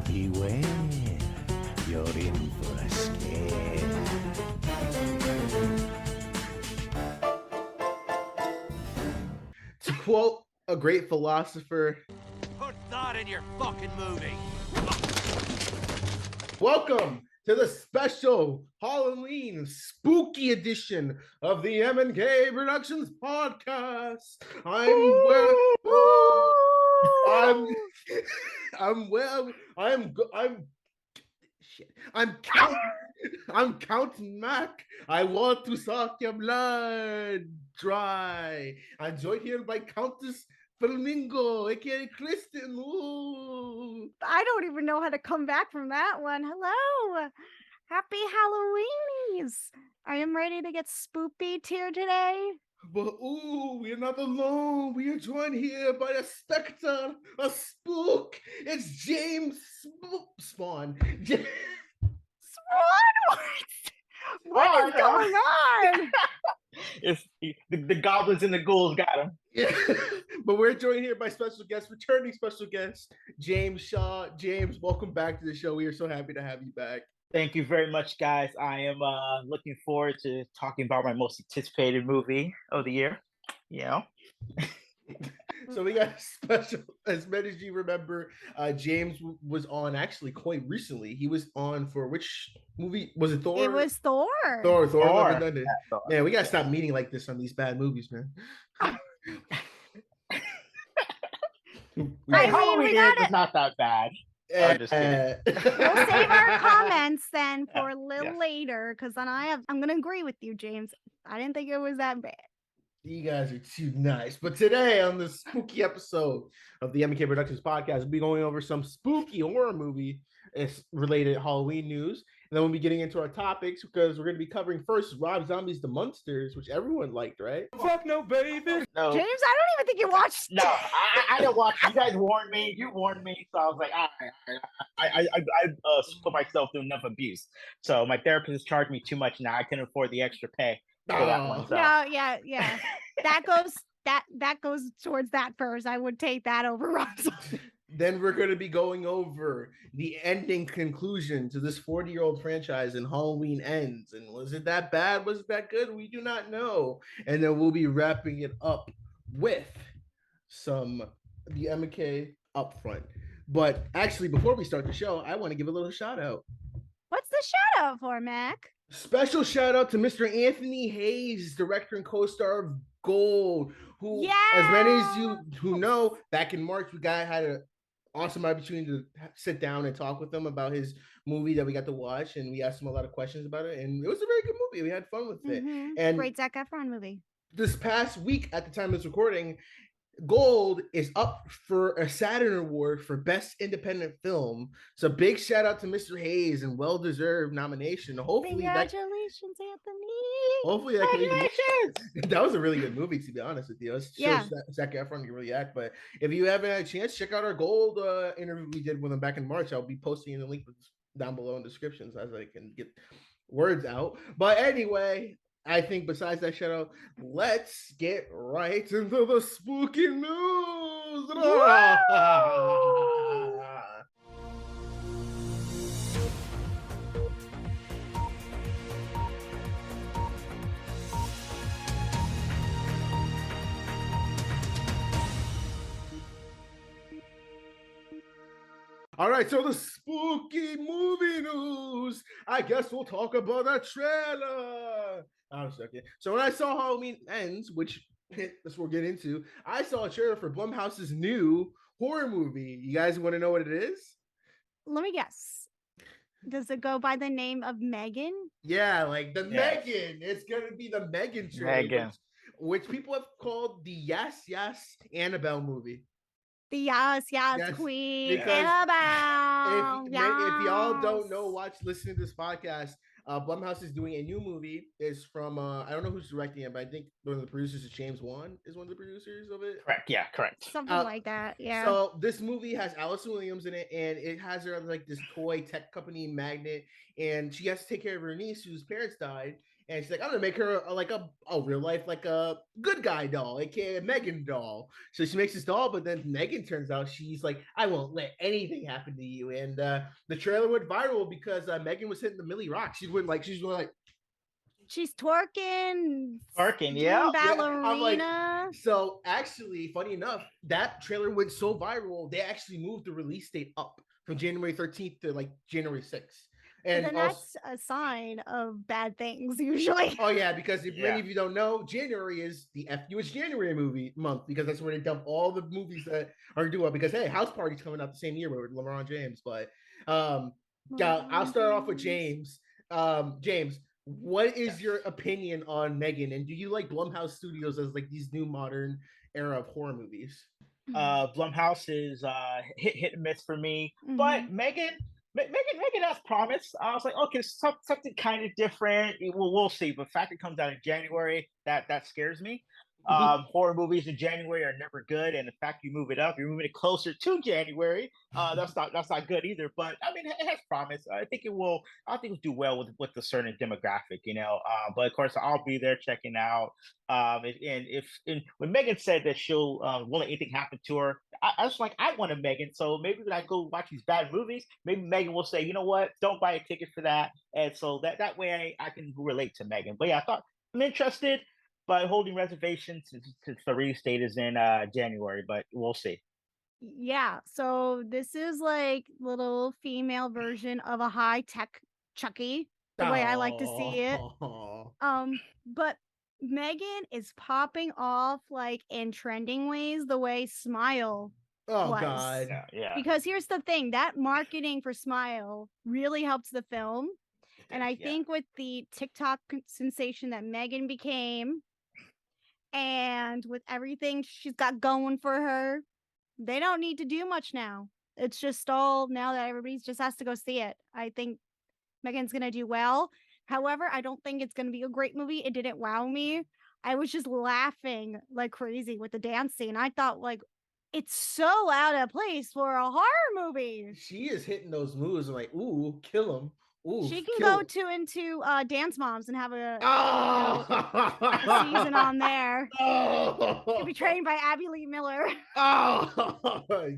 beware, you're in for a scare. To quote a great philosopher, put thought in your fucking movie. welcome to the special Halloween spooky edition of the M&K Productions podcast. I'm Count Mac. I want to suck your blood dry. I'm joined here by Countess Flamingo, aka Kristen. Ooh. I don't even know how to come back from that one. Hello. Happy Halloweenies. I am ready to get spoopy here today. But we're not alone. We are joined here by a specter, a spook. It's James Spawn. What is going on? It's the goblins and the ghouls got him. Yeah. But we're joined here by returning special guest, James Shaw. James, welcome back to the show. We are so happy to have you back. Thank you very much, guys. I am looking forward to talking about my most anticipated movie of the year. You know. So we got a special, as many as you remember, James was on actually quite recently. He was on for which movie? Was it Thor? It was Thor. Thor. Thor. Man, we gotta stop meeting like this on these bad movies, man. Halloween is not that bad. I'm just kidding. We'll save our comments then for a little later, because then I'm gonna agree with you, James. I didn't think it was that bad. You guys are too nice. But today on this spooky episode of the M&K Productions podcast, we'll be going over some spooky horror movie related Halloween news. And then we'll be getting into our topics because we're going to be covering first Rob Zombies The Munsters, which everyone liked, right? Fuck no, baby. No, James, I don't even think you watched. no, I didn't watch. You guys warned me. You warned me, so I was like, I put myself through enough abuse. So my therapist charged me too much now. I couldn't afford the extra pay for that one. So. No, yeah. that goes towards that first. I would take that over Rob Zombies. Then we're going to be going over the ending conclusion to this 40-year-old franchise and Halloween Ends. And was it that bad? Was it that good? We do not know. And then we'll be wrapping it up with the M&K upfront. But actually, before we start the show, I want to give a little shout out. What's the shout out for, Mac? Special shout out to Mr. Anthony Hayes, director and co-star of Gold, who, as many as you who know, back in March, we had an awesome opportunity to sit down and talk with him about his movie that we got to watch, and we asked him a lot of questions about it, and it was a very good movie. We had fun with it. And great Zac Efron movie. This past week, at the time of this recording, Gold is up for a Saturn Award for Best Independent Film. So big shout out to Mr. Hayes and well-deserved nomination. Hopefully, congratulations, Anthony. Hopefully that was a really good movie, to be honest with you. It shows Zac Efron can really act. But if you haven't had a chance, check out our Gold interview we did with him back in March. I'll be posting the link down below in descriptions as I can get words out. But anyway, I think besides that shout out, let's get right into the spooky news. All right, so the spooky movie news. I guess we'll talk about a trailer. I was joking. So when I saw Halloween Ends, which that's what we'll get into, I saw a trailer for Blumhouse's new horror movie. You guys want to know what it is? Let me guess. Does it go by the name of Megan? Yeah, like the Megan. It's gonna be the Megan trailer, which people have called the Yes Annabelle movie. The yes, Queen Annabelle. If If y'all don't know, listen to this podcast. Blumhouse is doing a new movie. It's from I don't know who's directing it, but I think one of the producers is James Wan is one of the producers of it. Correct. Yeah, correct. Something like that. Yeah. So this movie has Allison Williams in it, and it has her like this toy tech company magnate, and she has to take care of her niece whose parents died. and she's like, I'm gonna make her like a real life like a good guy doll, aka Megan doll. So she makes this doll, but then Megan turns out she's like, I won't let anything happen to you. And the trailer went viral because Megan was hitting the Millie Rock. She's going like she's twerking, yeah. ballerina. I'm like, so actually, funny enough, that trailer went so viral, they actually moved the release date up from January 13th to like January 6th. And then that's a sign of bad things usually. Oh yeah, because if many of you don't know, January is the FU's January movie month because that's where they dump all the movies that are due up. Because hey, House Party's coming out the same year with LeBron James. But I'll start off with James. James, what is your opinion on Megan, and do you like Blumhouse Studios as like these new modern era of horror movies? Blumhouse is hit and miss for me, but Megan has promise. I was like, okay, something kind of different. We'll see. But the fact it comes out in January, that scares me. Horror movies in January are never good, and the fact you move it up, you're moving it closer to January. That's not good either. But I mean, it has promise. I think it will. I think it'll do well with the certain demographic, you know. But of course, I'll be there checking out. When Megan said that she'll won't let anything happen to her, I was like, I want a Megan. So maybe when I go watch these bad movies, maybe Megan will say, you know what, don't buy a ticket for that, and so that way I can relate to Megan. But yeah, I thought I'm interested, but holding reservations since the release date is in January, but we'll see. Yeah, so this is like little female version of a high tech Chucky, the way I like to see it. But Megan is popping off like in trending ways the way Smile was. God. Yeah. Because here's the thing, that marketing for Smile really helps the film. And I think with the TikTok sensation that Megan became, and with everything she's got going for her, they don't need to do much now. It's just all now that everybody just has to go see it. I think Megan's going to do well. However, I don't think it's going to be a great movie. It didn't wow me. I was just laughing like crazy with the dance scene. I thought like, it's so out of place for a horror movie. She is hitting those moves and like, ooh, kill him. Ooh, she can go into Dance Moms and have a season on there. She'll be trained by Abby Lee Miller.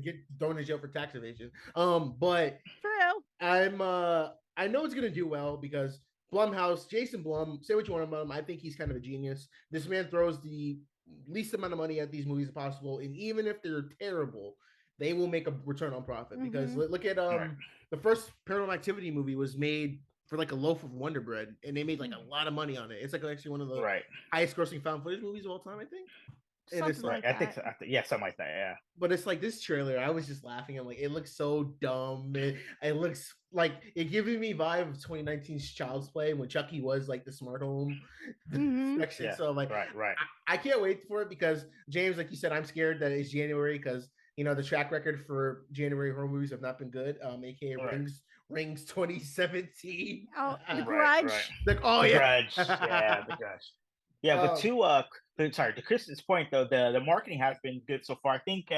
Get thrown in jail for tax evasion. But true. I know it's gonna do well because Blumhouse, Jason Blum, say what you want about him. I think he's kind of a genius. This man throws the least amount of money at these movies as possible, and even if they're terrible, they will make a return on profit. Because look at the first Paranormal Activity movie was made for like a loaf of Wonder Bread, and they made like a lot of money on it. It's like actually one of the highest grossing found footage movies of all time, I think. And it's like I think so. Yeah, something like that. Yeah. But it's like this trailer, I was just laughing. I'm like, it looks so dumb. It looks like it giving me vibe of 2019's Child's Play when Chucky was like the smart home section. Yeah. So like, I can't wait for it because James, like you said, I'm scared that it's January because you know the track record for January horror movies have not been good. AKA Rings 2017. Oh, The Grudge. Like, The Grudge. Yeah, The Grudge. Yeah, but to Kristen's point though, the marketing has been good so far. I think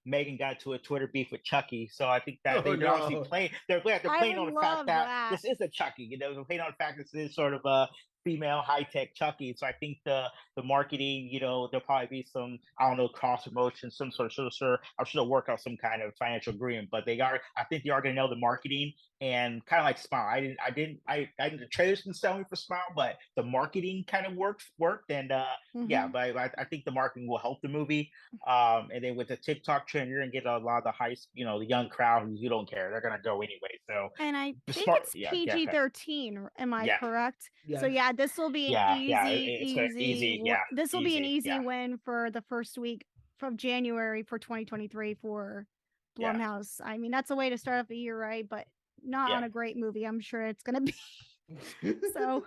Megan got to a Twitter beef with Chucky, so I think that they're obviously playing. They're playing on the fact that this is a Chucky. You know, they're playing on the fact that this is sort of a female high tech Chucky. So I think the marketing, you know, there'll probably be some, I don't know, cross promotion, some sort of I'm sure they'll work out some kind of financial agreement. But I think they are going to know the marketing and kind of like Smile. The trailers didn't sell me for Smile, but the marketing kind of worked, and but I think the marketing will help the movie. And then with the TikTok trend, you're gonna get a lot of the high, you know, the young crowd who don't care. They're gonna go anyway. So and I think it's PG-13. Am I correct? Yes. So yeah, this will be an easy. This will be an easy win for the first week of January for 2023 for Blumhouse. I mean, that's a way to start off the year, right? But not on a great movie. I'm sure it's gonna be. So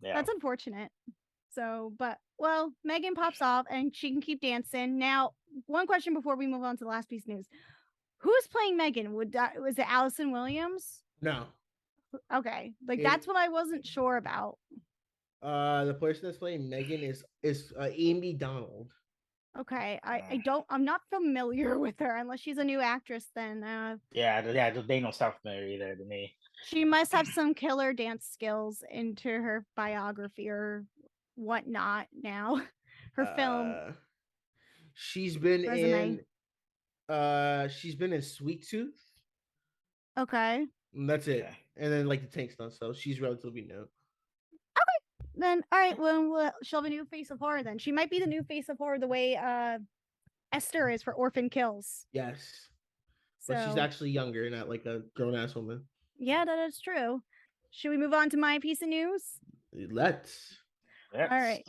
that's unfortunate. So, but well, Megan pops off and she can keep dancing. Now, one question before we move on to the last piece of news: who's playing Megan? Was it Allison Williams? No. Okay, that's what I wasn't sure about. The person that's playing Megan is Amy Donald. Okay, I'm not familiar with her unless she's a new actress. Then they don't sound familiar either to me. She must have some killer dance skills into her biography or whatnot now. Her film She's been resume. she's been in Sweet Tooth. Okay. And that's it. And then like the tank stuff, so she's relatively new. Then all right, well she'll have a new face of horror then. She might be the new face of horror the way Esther is for Orphan Kills. Yes. So, but she's actually younger, not like a grown-ass woman. Yeah, that is true. Should we move on to my piece of news? Let's. All right.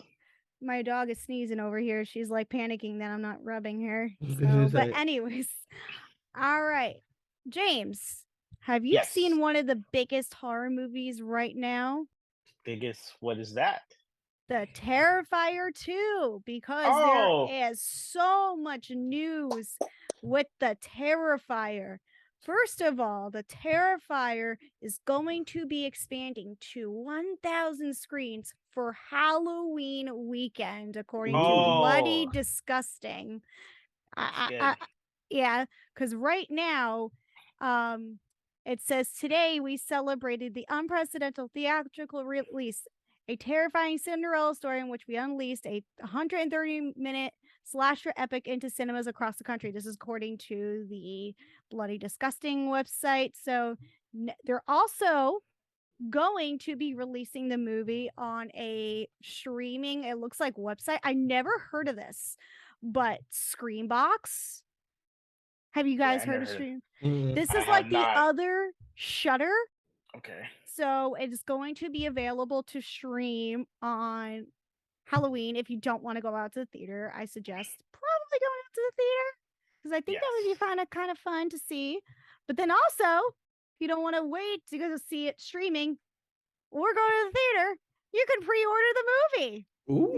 My dog is sneezing over here. She's like panicking that I'm not rubbing her. So, but anyways. All right. James, have you seen one of the biggest horror movies right now? Biggest? What is that? The Terrifier 2, because there is so much news with the Terrifier. First of all, the Terrifier is going to be expanding to 1,000 screens for Halloween weekend, according to Bloody Disgusting. Yeah, because right now, it says today we celebrated the unprecedented theatrical release, a terrifying Cinderella story in which we unleashed a 130-minute slasher epic into cinemas across the country. This is according to the Bloody Disgusting website. So they're also going to be releasing the movie on a streaming, it looks like, website. I never heard of this, but Screambox. Have you guys heard of Stream? This is like the other Shudder. Okay. So it's going to be available to stream on Halloween. If you don't want to go out to the theater, I suggest probably going out to the theater because I think that would be kind of fun to see. But then also, if you don't want to wait to go to see it streaming or go to the theater, you can pre-order the movie. Ooh.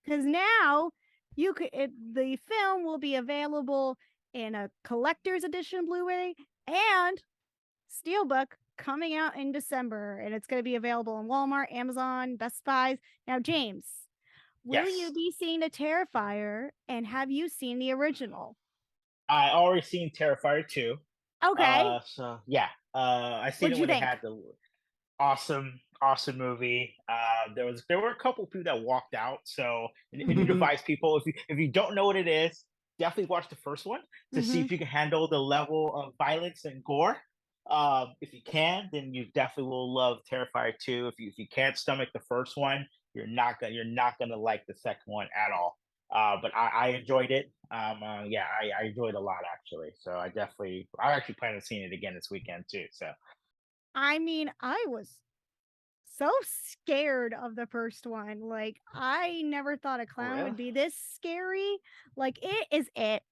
Because now you could the film will be available in a collector's edition Blu-ray and Steelbook coming out in December, and it's going to be available on Walmart, Amazon, Best Buys. Now, James, will you be seeing the Terrifier, and have you seen the original? I already seen Terrifier 2. Okay. So yeah, I seen it when they had the awesome movie. There were a couple people that walked out, so it advise people if you don't know what it is, definitely watch the first one to see if you can handle the level of violence and gore. If you can, then you definitely will love Terrifier 2. If you can't stomach the first one, you're not gonna like the second one at all. But I enjoyed it. I enjoyed it a lot actually. So I actually plan on seeing it again this weekend too. So I mean, I was so scared of the first one. Like, I never thought a clown would be this scary. Like, it.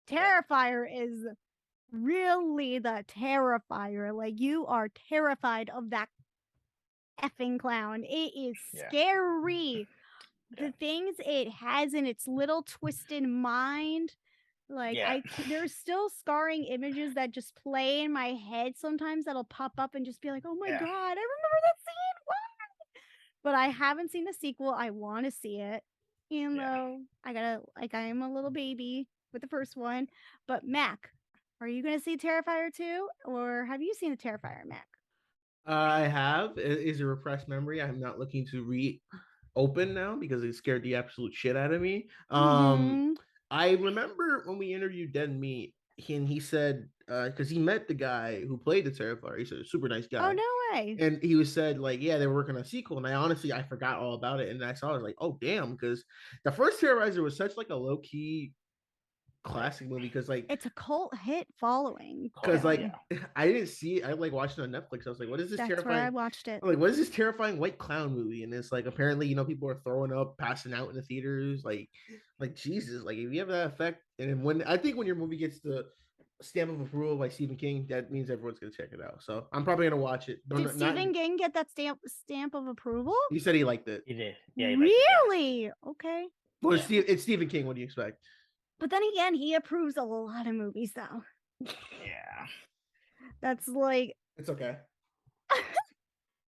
Terrifier is really the Terrifier. Like, you are terrified of that effing clown. It is scary. The things it has in its little twisted mind. Like, there's still scarring images that just play in my head sometimes that'll pop up and just be like, oh my God, I remember that scene. What? But I haven't seen the sequel. I want to see it. Even though I am a little baby with the first one. But Mac, are you going to see Terrifier 2? Or have you seen the Terrifier, Mac? I have. It is a repressed memory. I'm not looking to reopen now because it scared the absolute shit out of me. I remember when we interviewed Dead Meat, he said, because he met the guy who played the Terrifier. He's a super nice guy. Oh, no way. And he said, like, yeah, they were working on a sequel. And I forgot all about it. And I saw it, I was like, oh, damn. Because the first Terrorizer was such like a low-key classic movie because like it's a cult hit following. Because I didn't see it. I like watched it on Netflix. I was like, what is this terrifying? Where I watched it. I'm like, what is this terrifying white clown movie? And it's like apparently, people are throwing up, passing out in the theaters. Like Jesus, like if you have that effect, and when your movie gets the stamp of approval by Stephen King, that means everyone's gonna check it out. So I'm probably gonna watch it. Did Stephen King get that stamp of approval? He said he liked it. He did. Yeah. He really? Okay. Well, it's Stephen King. What do you expect? But then again, he approves a lot of movies, though. Yeah. That's like... It's okay.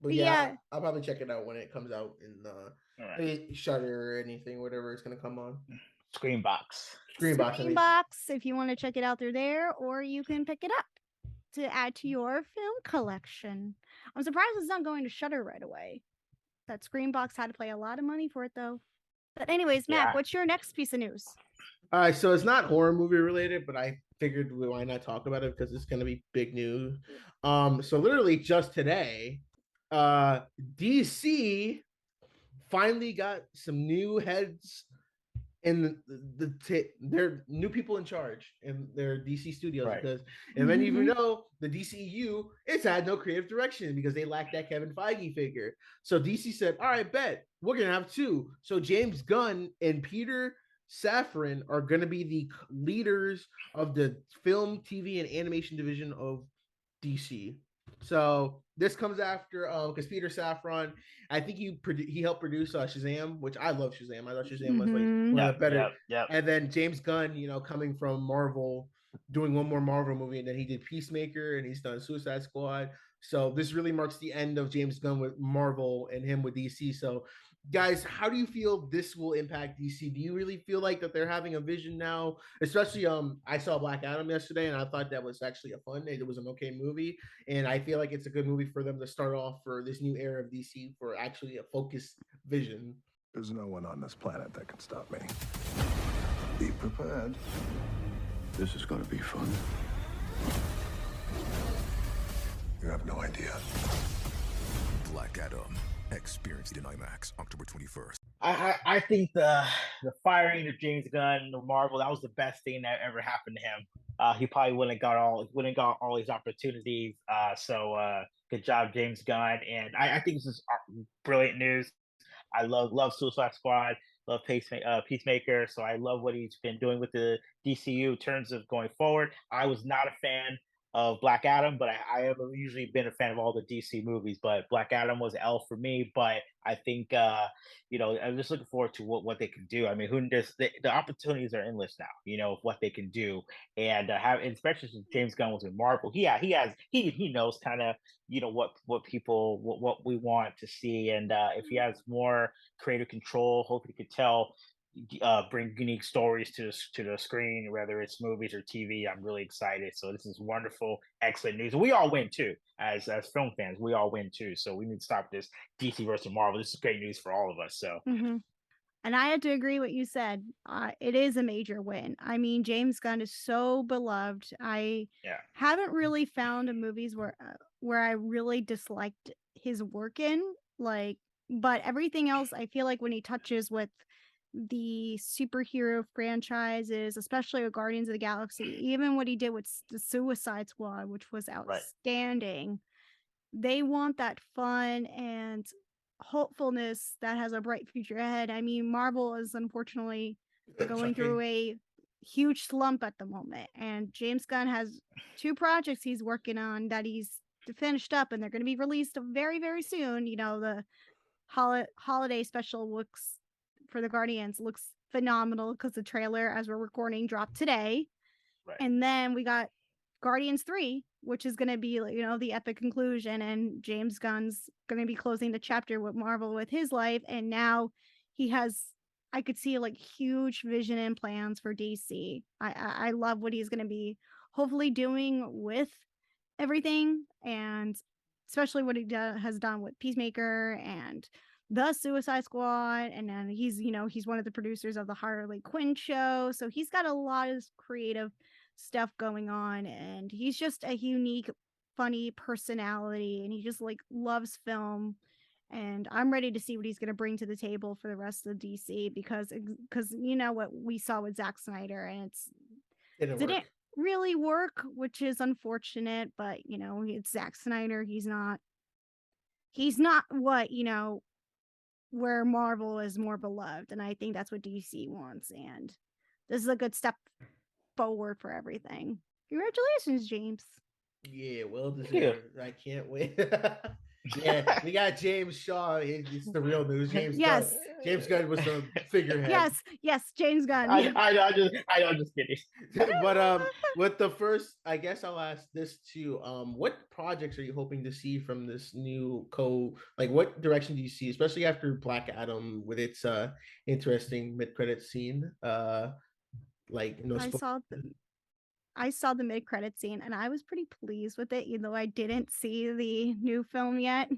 But yeah, I'll probably check it out when it comes out in Shudder or anything, whatever it's going to come on. Screenbox, if you want to check it out through there, or you can pick it up to add to your film collection. I'm surprised it's not going to Shudder right away. That Screenbox had to pay a lot of money for it, though. But anyways, Mac, what's your next piece of news? All right, so it's not horror movie related, but I figured why not talk about it because it's going to be big news. So literally just today, DC finally got some new heads and they're new people in charge in their DC studios because, and then you know the DCU, it's had no creative direction because they lacked that Kevin Feige figure. So DC said, "All right, bet we're gonna have two." So James Gunn and Peter Safran are gonna be the leaders of the film, TV, and animation division of DC. So this comes after because Peter Safran, I think he helped produce Shazam, which I love Shazam. I thought Shazam was like one of the better. And then James Gunn, coming from Marvel, doing one more Marvel movie, and then he did Peacemaker, and he's done Suicide Squad. So this really marks the end of James Gunn with Marvel and him with DC. So guys, how do you feel this will impact DC? Do you really feel like that they're having a vision now? Especially, I saw Black Adam yesterday, and I thought that was actually it was an okay movie, and I feel like it's a good movie for them to start off for this new era of DC for actually a focused vision. There's no one on this planet that can stop me. Be prepared. This is going to be fun. You have no idea. Black Adam. Experience it in IMAX October 21st. I think the firing of James Gunn of Marvel, that was the best thing that ever happened to him. He probably wouldn't got all these opportunities. So good job, James Gunn. And I think this is brilliant news. I love Suicide Squad, love Peacemaker. So I love what he's been doing with the DCU in terms of going forward. I was not a fan of Black Adam, but I have usually been a fan of all the DC movies, but Black Adam was L for me. But I think I'm just looking forward to what they can do. I mean, the opportunities are endless now, of what they can do, and especially since James Gunn was in Marvel, he knows kind of what we want to see, and if he has more creative control, hopefully he could bring unique stories to the screen, whether it's movies or TV. I'm really excited. So this is wonderful, excellent news. We all win too, as film fans. We all win too. So we need to stop this DC versus Marvel. This is great news for all of us. So. And I had to agree what you said. It is a major win. I mean, James Gunn is so beloved. I haven't really found movies where I really disliked his work in, but everything else, I feel like when he touches with the superhero franchises, especially with Guardians of the Galaxy, even what he did with the Suicide Squad, which was outstanding. They want that fun and hopefulness that has a bright future ahead. I mean, Marvel is unfortunately going through a huge slump at the moment, and James Gunn has 2 projects he's working on that he's finished up, and they're going to be released very, very soon. The holiday special looks for the Guardians looks phenomenal because the trailer, as we're recording, dropped today. And then we got Guardians 3, which is going to be the epic conclusion, and James Gunn's going to be closing the chapter with Marvel with his life, and now I could see huge vision and plans for DC. I love what he's going to be hopefully doing with everything, and especially what he has done with Peacemaker and the Suicide Squad, and then he's one of the producers of the Harley Quinn show, so he's got a lot of creative stuff going on, and he's just a unique, funny personality, and he just loves film, and I'm ready to see what he's going to bring to the table for the rest of DC, because what we saw with Zack Snyder, and it didn't really work, which is unfortunate, but it's Zack Snyder. He's not what where Marvel is more beloved, and I think that's what DC wants, and this is a good step forward for everything. Congratulations, James. Yeah, well deserved. I can't wait. Yeah, we got James Shaw. It's the real news. James Gunn was the figurehead. Yes, James Gunn. I'm just kidding. But with the first, I guess I'll ask this too. What projects are you hoping to see from this new what direction do you see, especially after Black Adam with its interesting mid-credit scene? I saw the mid-credit scene and I was pretty pleased with it, even though I didn't see the new film yet.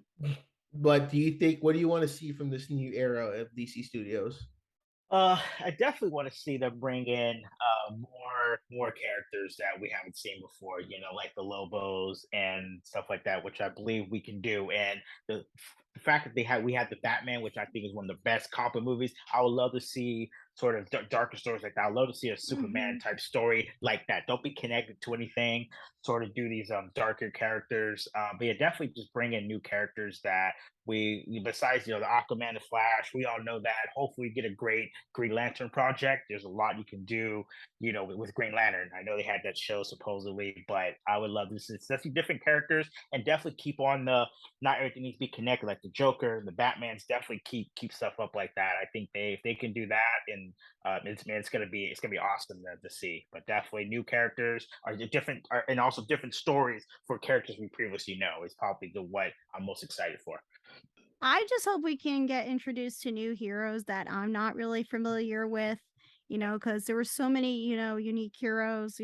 But what do you want to see from this new era of DC Studios? I definitely want to see them bring in more characters that we haven't seen before. You know, like the Lobos and stuff like that, which I believe we can do. And the fact that we had the Batman, which I think is one of the best comic movies. I would love to see sort of darker stories like that. I'd love to see a Superman type story like that. Don't be connected to anything. Sort of do these darker characters. But yeah, definitely just bring in new characters that besides the Aquaman, the Flash, we all know that. Hopefully, get a great Green Lantern project. There's a lot you can do, with Green Lantern. I know they had that show supposedly, but I would love to see different characters and definitely keep on the not everything needs to be connected, like the Joker, the Batman's. Definitely keep stuff up like that. I think if they can do that, and it's gonna be awesome to see. But definitely new characters and also different stories for characters we previously know is probably what I'm most excited for. I just hope we can get introduced to new heroes that I'm not really familiar with, because there were so many, unique heroes,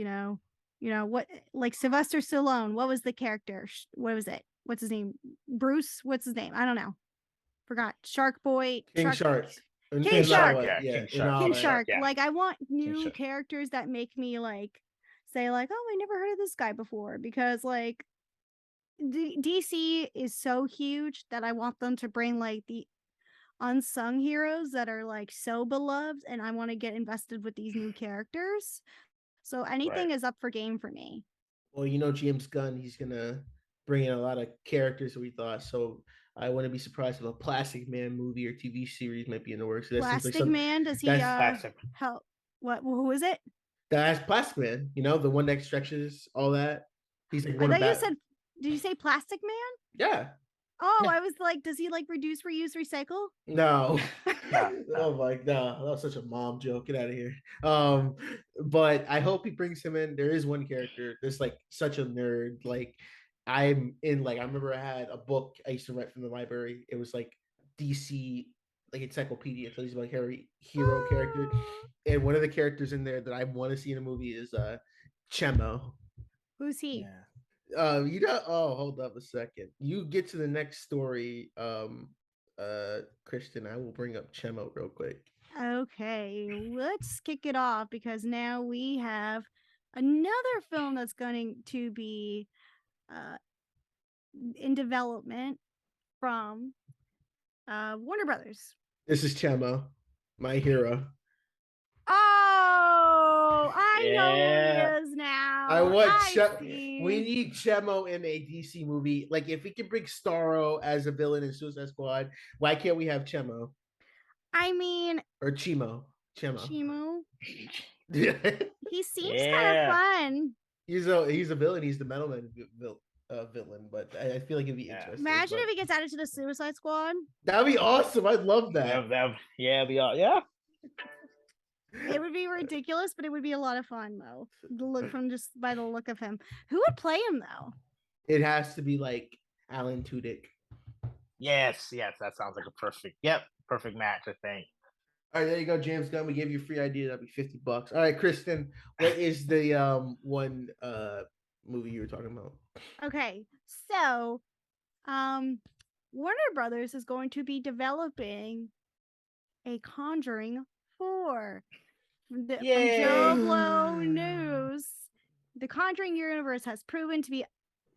what, like Sylvester Stallone, what was the character? What was it? What's his name? Bruce? What's his name? I don't know. Forgot. Shark Boy. King Shark. King Shark. King King Shark. Yeah. Like, I want new characters that make me, like, say, like, oh, I never heard of this guy before, because, like, DC is so huge that I want them to bring like the unsung heroes that are like so beloved, and I want to get invested with these new characters. So anything is up for game for me. Well, James Gunn, he's gonna bring in a lot of characters that we thought. So I wouldn't be surprised if a Plastic Man movie or TV series might be in the works. So Plastic Man, does he help? What? Who is it? That's Plastic Man. The one that stretches all that. He's like I thought you said. Did you say Plastic Man? Yeah. Oh, yeah. I was like, does he like reduce, reuse, recycle? No. Oh my god, that was such a mom joke. Get out of here. But I hope he brings him in. There is one character that's like such a nerd. Like I'm in I remember I had a book I used to rent from the library. It was like DC like encyclopedia. So he's like hero character. And one of the characters in there that I want to see in a movie is Chemo. Who's he? Yeah. Hold up a second. You get to the next story. Kristen, I will bring up Chemo real quick. Okay, let's kick it off because now we have another film that's going to be in development from Warner Brothers. This is Chemo, my hero. Oh, I know who he is now. We need Chemo in a DC movie. Like, if we can bring Starro as a villain in Suicide Squad, why can't we have Chemo? I mean, or Chemo. He seems kind of fun. He's a villain. He's the Metal Man villain, but I feel like it'd be interesting. Imagine if he gets added to the Suicide Squad. That'd be awesome. I'd love that. Yeah. It would be ridiculous, but it would be a lot of fun though. Just by the look of him. Who would play him though? It has to be like Alan Tudyk. Yes, that sounds like a perfect match, I think. All right, there you go, James Gunn. We gave you a free idea. That'd be $50. All right, Kristen, what is the one movie you were talking about? Okay, so Warner Brothers is going to be developing a Conjuring 4. From Joe Blow News, the Conjuring universe has proven to be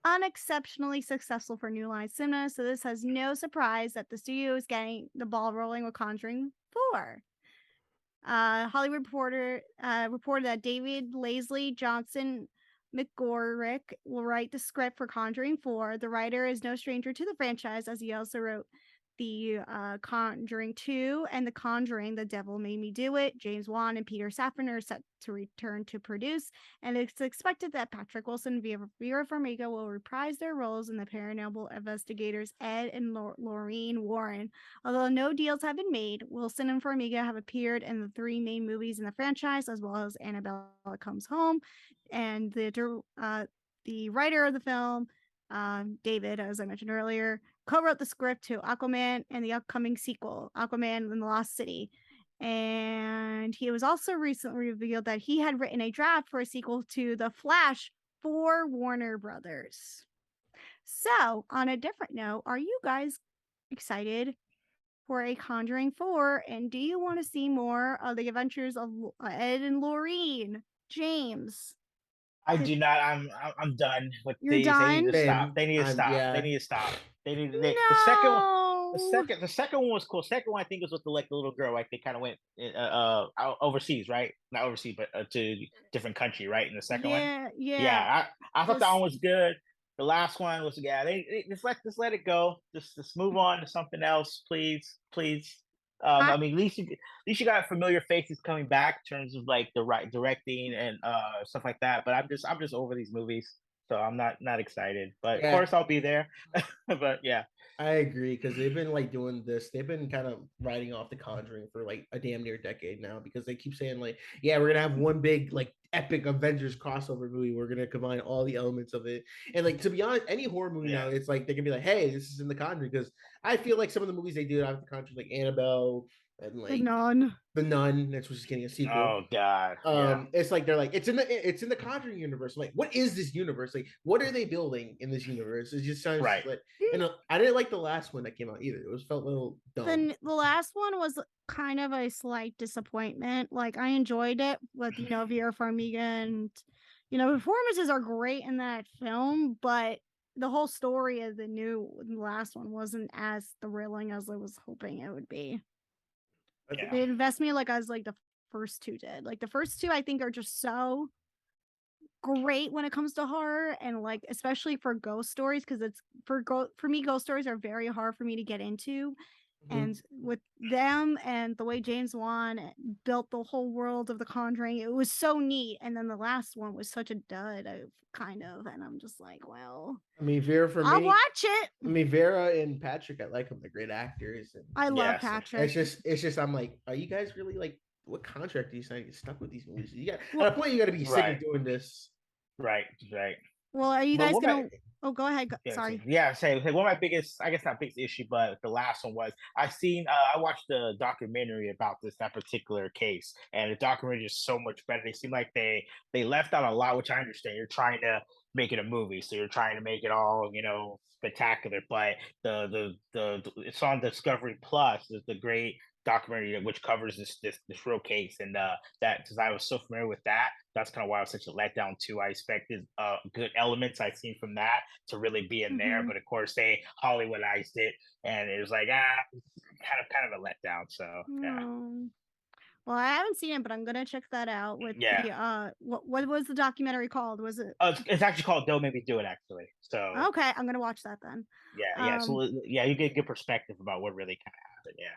unexceptionally successful for New Line Cinema, so this has no surprise that the studio is getting the ball rolling with Conjuring 4. Hollywood Reporter reported that David Leslie Johnson McGorrick will write the script for Conjuring 4. The writer is no stranger to the franchise, as he also wrote the Conjuring 2 and The Conjuring, The Devil Made Me Do It. James Wan and Peter Safran are set to return to produce, and it's expected that Patrick Wilson and Vera Farmiga will reprise their roles in the paranormal investigators Ed and Lorraine Warren. Although no deals have been made, Wilson and Farmiga have appeared in the 3 main movies in the franchise, as well as Annabelle Comes Home. And the writer of the film, David, as I mentioned earlier, co-wrote the script to Aquaman and the upcoming sequel, Aquaman and the Lost City. And he was also recently revealed that he had written a draft for a sequel to The Flash for Warner Brothers. So, on a different note, are you guys excited for a Conjuring 4? And do you want to see more of the adventures of Ed and Lorraine? James? I do not. I'm done with You're these. They need done? to stop. Same. They need to stop. Yeah. They need to stop. They need to. The second one. No. The second one was cool. Second one I think was with the little girl. Like they kind of went overseas, right? Not overseas, but to different country, right? In the second one, Yeah, yeah. yeah. I thought that This- one was good. The last one was they just let it go. Just move on to something else, please. I mean, at least you got familiar faces coming back in terms of like the right directing and stuff like that. But I'm just over these movies, so I'm not excited. But of Yeah. course I'll be there. But yeah. I agree because they've been like doing this. They've been kind of writing off The Conjuring for like a damn near decade now because they keep saying like, yeah, we're gonna have one big like epic Avengers crossover movie. We're gonna combine all the elements of it. And like to be honest, any horror movie now, it's like they can be like, hey, this is in The Conjuring because I feel like some of the movies they do after The Conjuring, like Annabelle and like The Nun, that's just getting a sequel. Oh God. It's like they're like it's in the Conjuring universe. I'm like, what is this universe? Like, what are they building in this universe? It just sounds Right. like, and I didn't like the last one that came out either. It was felt a little dumb. The last one was kind of a slight disappointment. Like I enjoyed it with Vera Farmiga and performances are great in that film, but the whole story of the last one wasn't as thrilling as I was hoping it would be. Yeah. They invest me like as like the first two did. Like the first two I think are just so great when it comes to horror and like especially for ghost stories because it's for me ghost stories are very hard for me to get into. And with them and the way James Wan built the whole world of The Conjuring, it was so neat. And then the last one was such a dud, kind of. And I'm just like, well, I mean, I'll watch it. I mean, Vera and Patrick, I like them. They're great actors. And I love Patrick. It's just, I'm like, are you guys really like, what contract do you sign to get stuck with these movies? You got at a point, you got to be sick of doing this. Right. Well, are you guys gonna? Oh, go ahead. Sorry. Yeah, say one of my biggest, I guess not biggest issue, but the last one was I watched the documentary about that particular case, and the documentary is so much better. They seem like they left out a lot, which I understand. You're trying to make it a movie, so you're trying to make it all spectacular. But the it's on Discovery Plus. Is the great documentary which covers this real case, and that because I was so familiar with that, that's kind of why I was such a letdown too. I expected good elements I've seen from that to really be in there, but of course they Hollywoodized it, and it was like kind of a letdown. So yeah. Well, I haven't seen it, but I'm gonna check that out. With the what was the documentary called? Was it? It's actually called "Don't Make Me Do It." Actually, so okay, I'm gonna watch that then. Yeah. So you get a good perspective about what really kind of happened. Yeah.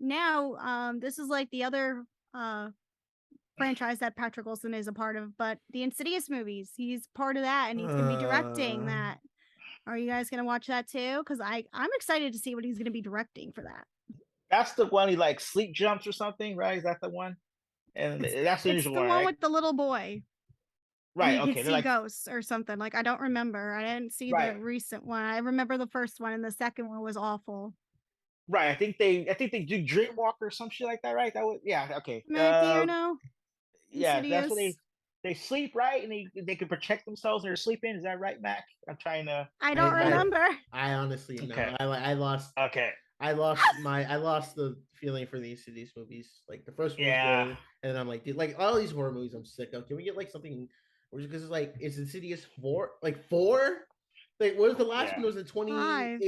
Now, this is like the other franchise that Patrick Wilson is a part of, but the Insidious movies, he's part of that, and he's gonna be directing that. Are you guys gonna watch that too? Because I'm excited to see what he's gonna be directing for that. That's the one he like sleep jumps or something, right? Is that the one? And that's the usual one, right? with the little boy. Right. He could see ghosts or something. Like I don't remember. I didn't see the recent one. I remember the first one, and the second one was awful. Right. I think they do Dreamwalker or some shit like that, right? That was okay. Matt, do you know? Yeah, Insidious? that's what they sleep, right? And they can protect themselves when they're sleeping. Is that right, Mac? I'm trying to. I don't remember. I honestly okay. No. I lost. Okay. I lost the feeling for these movies. Like the first one was good, and I'm like, dude, like all these horror movies, I'm sick of. Can we get like something? Because it's like, is Insidious 4? Like 4? Like what was the last one? Was it 25?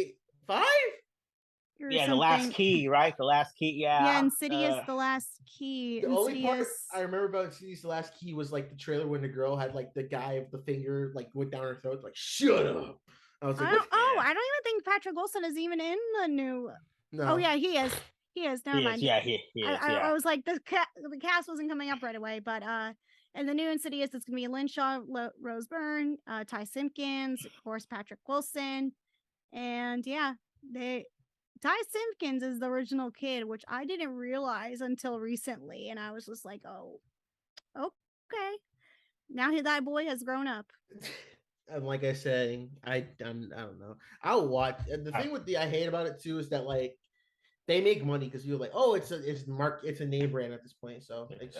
Yeah, The Last Key, right? The Last Key, yeah. Yeah, Insidious, The Last Key. The only part I remember about Insidious, The Last Key was like the trailer when the girl had like the guy of the finger like went down her throat, like shut up. I was like, I don't even think Patrick Wilson is even in the new. No. Oh yeah, he is. He is. Never mind. Yeah, he is. I was like, the cast wasn't coming up right away, but and the new Insidious, it's gonna be Lynn Shaw, Rose Byrne, Ty Simpkins, of course, Patrick Wilson, and yeah, Ty Simpkins is the original kid, which I didn't realize until recently, and I was just like, oh, okay. Now that boy has grown up. And like I said, I don't know. I'll watch. And the thing with I hate about it too is that like they make money because you're like, oh, it's a name brand at this point, so it's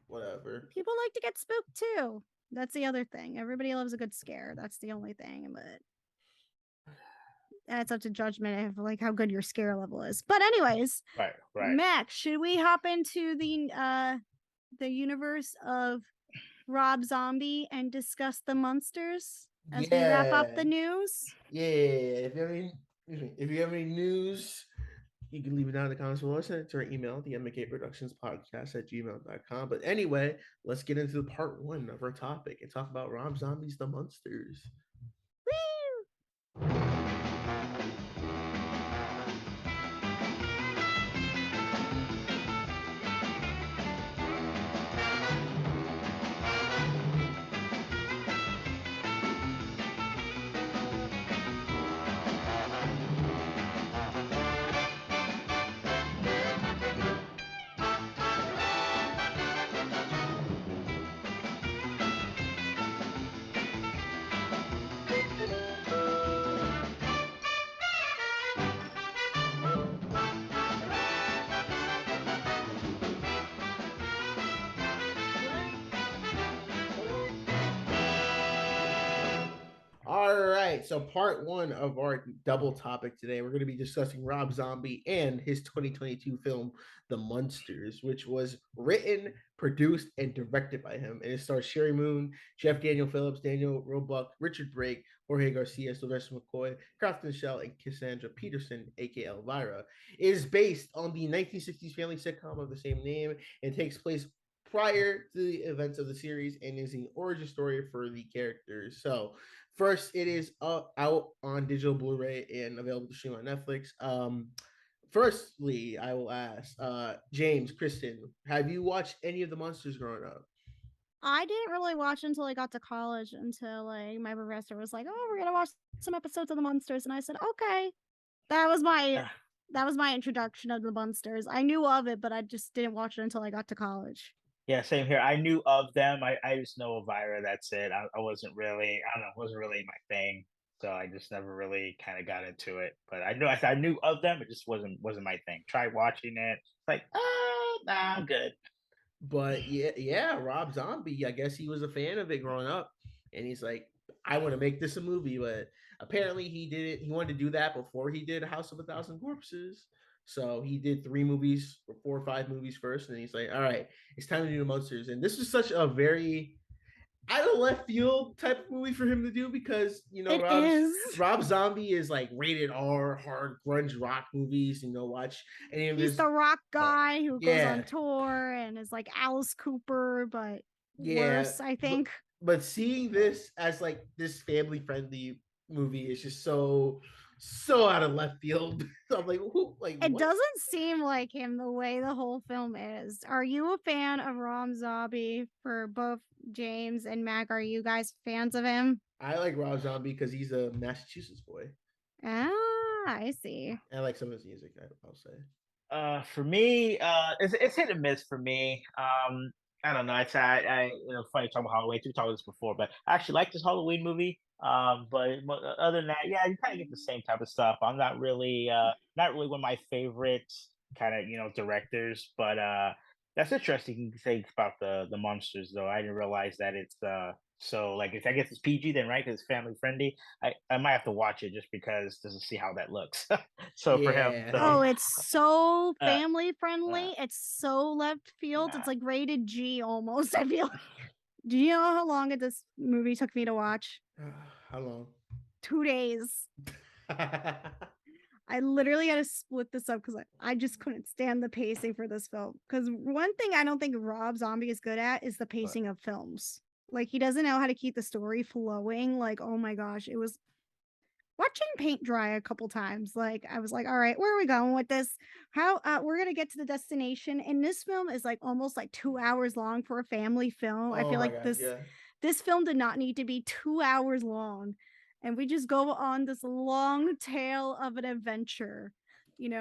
whatever. People like to get spooked too. That's the other thing. Everybody loves a good scare. That's the only thing, but that's up to judgment of like how good your scare level is. But anyways, right. Max, should we hop into the universe of Rob Zombie and discuss the Munsters as we wrap up the news? Yeah. If you have any news, you can leave it down in the comments below. Send it to our email, the mkproductionspodcast@gmail.com. But anyway, let's get into the part 1 of our topic and talk about Rob Zombies The Munsters. Woo! All right, so part 1 of our double topic today, we're going to be discussing Rob Zombie and his 2022 film, The Munsters, which was written, produced, and directed by him. And it stars Sherry Moon, Jeff Daniel Phillips, Daniel Roebuck, Richard Brake, Jorge Garcia, Sylvester McCoy, Crafton Shell, and Cassandra Peterson, aka Elvira. It is based on the 1960s family sitcom of the same name and takes place prior to the events of the series and is the origin story for the characters. So, first, it is out on digital Blu-ray and available to stream on Netflix. Firstly, I will ask James, Kristen, have you watched any of the Munsters growing up? I didn't really watch until I got to college until like my professor was like, "Oh, we're gonna watch some episodes of the Munsters," and I said, "Okay." That was my introduction of the Munsters. I knew of it, but I just didn't watch it until I got to college. Yeah, same here. I knew of them. I just know Elvira. That's it. I wasn't really. I don't know. It wasn't really my thing. So I just never really kind of got into it. But I knew of them. It just wasn't my thing. Tried watching it. It's like, nah, I'm good. But yeah, Rob Zombie, I guess he was a fan of it growing up, and he's like, I want to make this a movie. But apparently, he did it. He wanted to do that before he did House of a Thousand Corpses. So he did 3 movies or 4 or 5 movies first, and he's like, all right, it's time to do the Monsters. And this was such a very out of left field type of movie for him to do because Rob Zombie is like rated R, hard grunge rock movies. Watch any of He's the rock guy who goes on tour and is like Alice Cooper, but worse, I think. But seeing this as like this family friendly movie is just so out of left field. So I'm like, it doesn't seem like him the way the whole film is. Are you a fan of Rob Zombie? For both James and Mac, are you guys fans of him? I like Rob Zombie because he's a Massachusetts boy. Ah, I see. I like some of his music, I'll say. For me, it's hit and miss for me. I don't know. I funny talking about Halloween. We talked about this before, but I actually like this Halloween movie. But other than that, yeah, you kind of get the same type of stuff. I'm not really one of my favorite kind of directors, but that's interesting thing about the Munsters though. I didn't realize that it's so like I guess it's PG then, right? Because it's family friendly. I might have to watch it just because to see how that looks. So for him, oh, it's so family friendly. It's so left field. It's like rated G almost. I feel. Do you know how long this movie took me to watch? How long? 2 days. I literally had to split this up because I just couldn't stand the pacing for this film. Because one thing I don't think Rob Zombie is good at is the pacing of films. Like, he doesn't know how to keep the story flowing. Like, oh my gosh, it was watching paint dry a couple times. Like, I was like, all right, where are we going with this? How we're gonna get to the destination. And this film is like almost like 2 hours long for a family film. I feel like this film did not need to be 2 hours long. And we just go on this long tale of an adventure,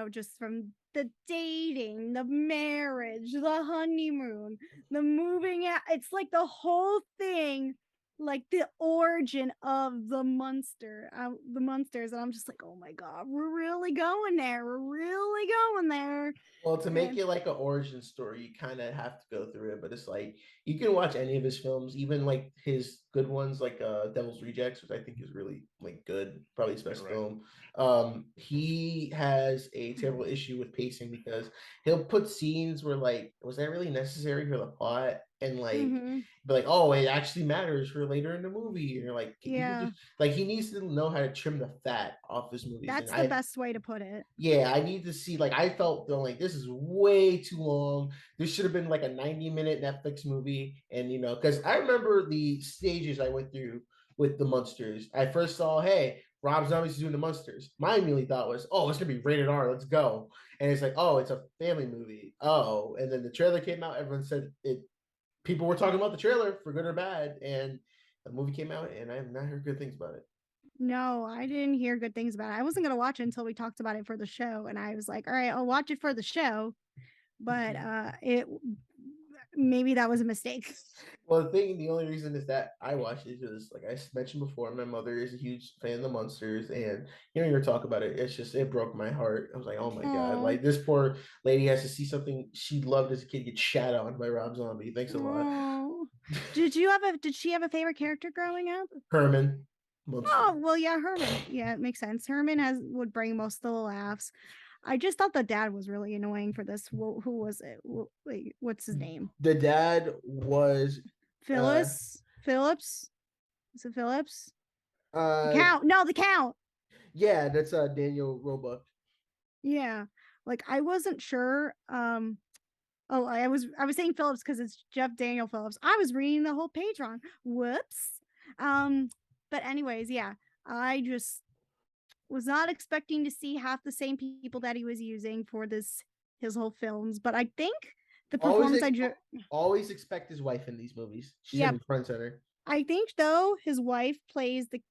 just from the dating, the marriage, the honeymoon, the moving out. It's like the whole thing like the origin of the Munsters, and I'm just like, oh my god, we're really going there. We're really going there. Well, to make it like an origin story, you kind of have to go through it. But it's like you can watch any of his films, even like his good ones, like Devil's Rejects, which I think is really like good, probably his best film. He has a terrible issue with pacing because he'll put scenes where like, was that really necessary for the plot? And like, be like, oh, it actually matters for later in the movie. And you're like, just, like he needs to know how to trim the fat off his movies. That's the best way to put it. Yeah, I need to see, like, I felt like this is way too long. This should have been like a 90-minute Netflix movie. And, you know, because I remember the stages I went through with the Munsters. I first saw, hey, Rob Zombies is doing the Munsters. My immediately thought was, oh, it's going to be rated R. Let's go. And it's like, oh, it's a family movie. Oh, and then the trailer came out. Everyone said it. People were talking about the trailer for good or bad. And the movie came out, and I have not heard good things about it. No, I didn't hear good things about it. I wasn't going to watch it until we talked about it for the show. And I was like, all right, I'll watch it for the show. But maybe that was a mistake. Well, the only reason is that I watched it is, like I mentioned before, my mother is a huge fan of the Munsters, and you know, you talk about it, it broke my heart. I was like, oh my god, like this poor lady has to see something she loved as a kid get shat on by Rob Zombie. Thanks a lot. Did she have a favorite character growing up? Herman. Oh, well, yeah, Herman. Yeah, it makes sense. Herman would bring most of the laughs. I just thought the dad was really annoying for this. Who was it? Wait, what's his name? The dad was Phyllis. Phillips. Is it Phillips? The Count. No, the Count. Yeah, that's Daniel Roebuck. Yeah, like I wasn't sure. Oh, I was saying Phillips because it's Jeff Daniel Phillips. I was reading the whole page wrong. Whoops. But anyways, yeah, I just was not expecting to see half the same people that he was using for his whole films. But I think the performance always expect his wife in these movies. She's in front center. I think though his wife plays the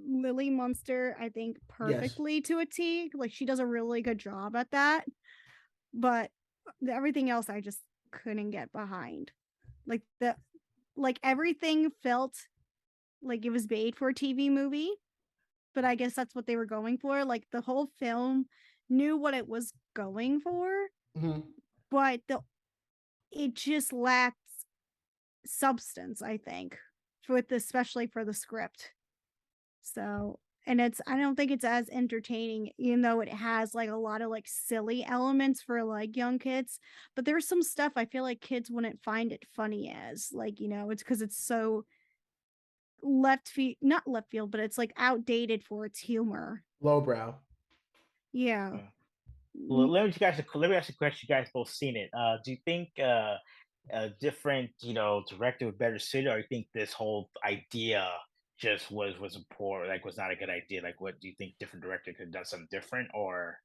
Lily Munster, I think, perfectly to a T. Like she does a really good job at that. But everything else I just couldn't get behind. Like everything felt like it was made for a TV movie, but I guess that's what they were going for. Like the whole film knew what it was going for, but it just lacked substance, I think, especially for the script. So, and I don't think it's as entertaining, even though it has like a lot of like silly elements for like young kids. But there's some stuff I feel like kids wouldn't find it funny as, like, you know, it's because it's so not left field, but it's like outdated for its humor. Lowbrow. Yeah. Well, let me ask a question. You guys both seen it. Do you think a different, you know, director was better suited, or you think this whole idea just was poor, like was not a good idea? Like, what do you think? Different director could have done something different, or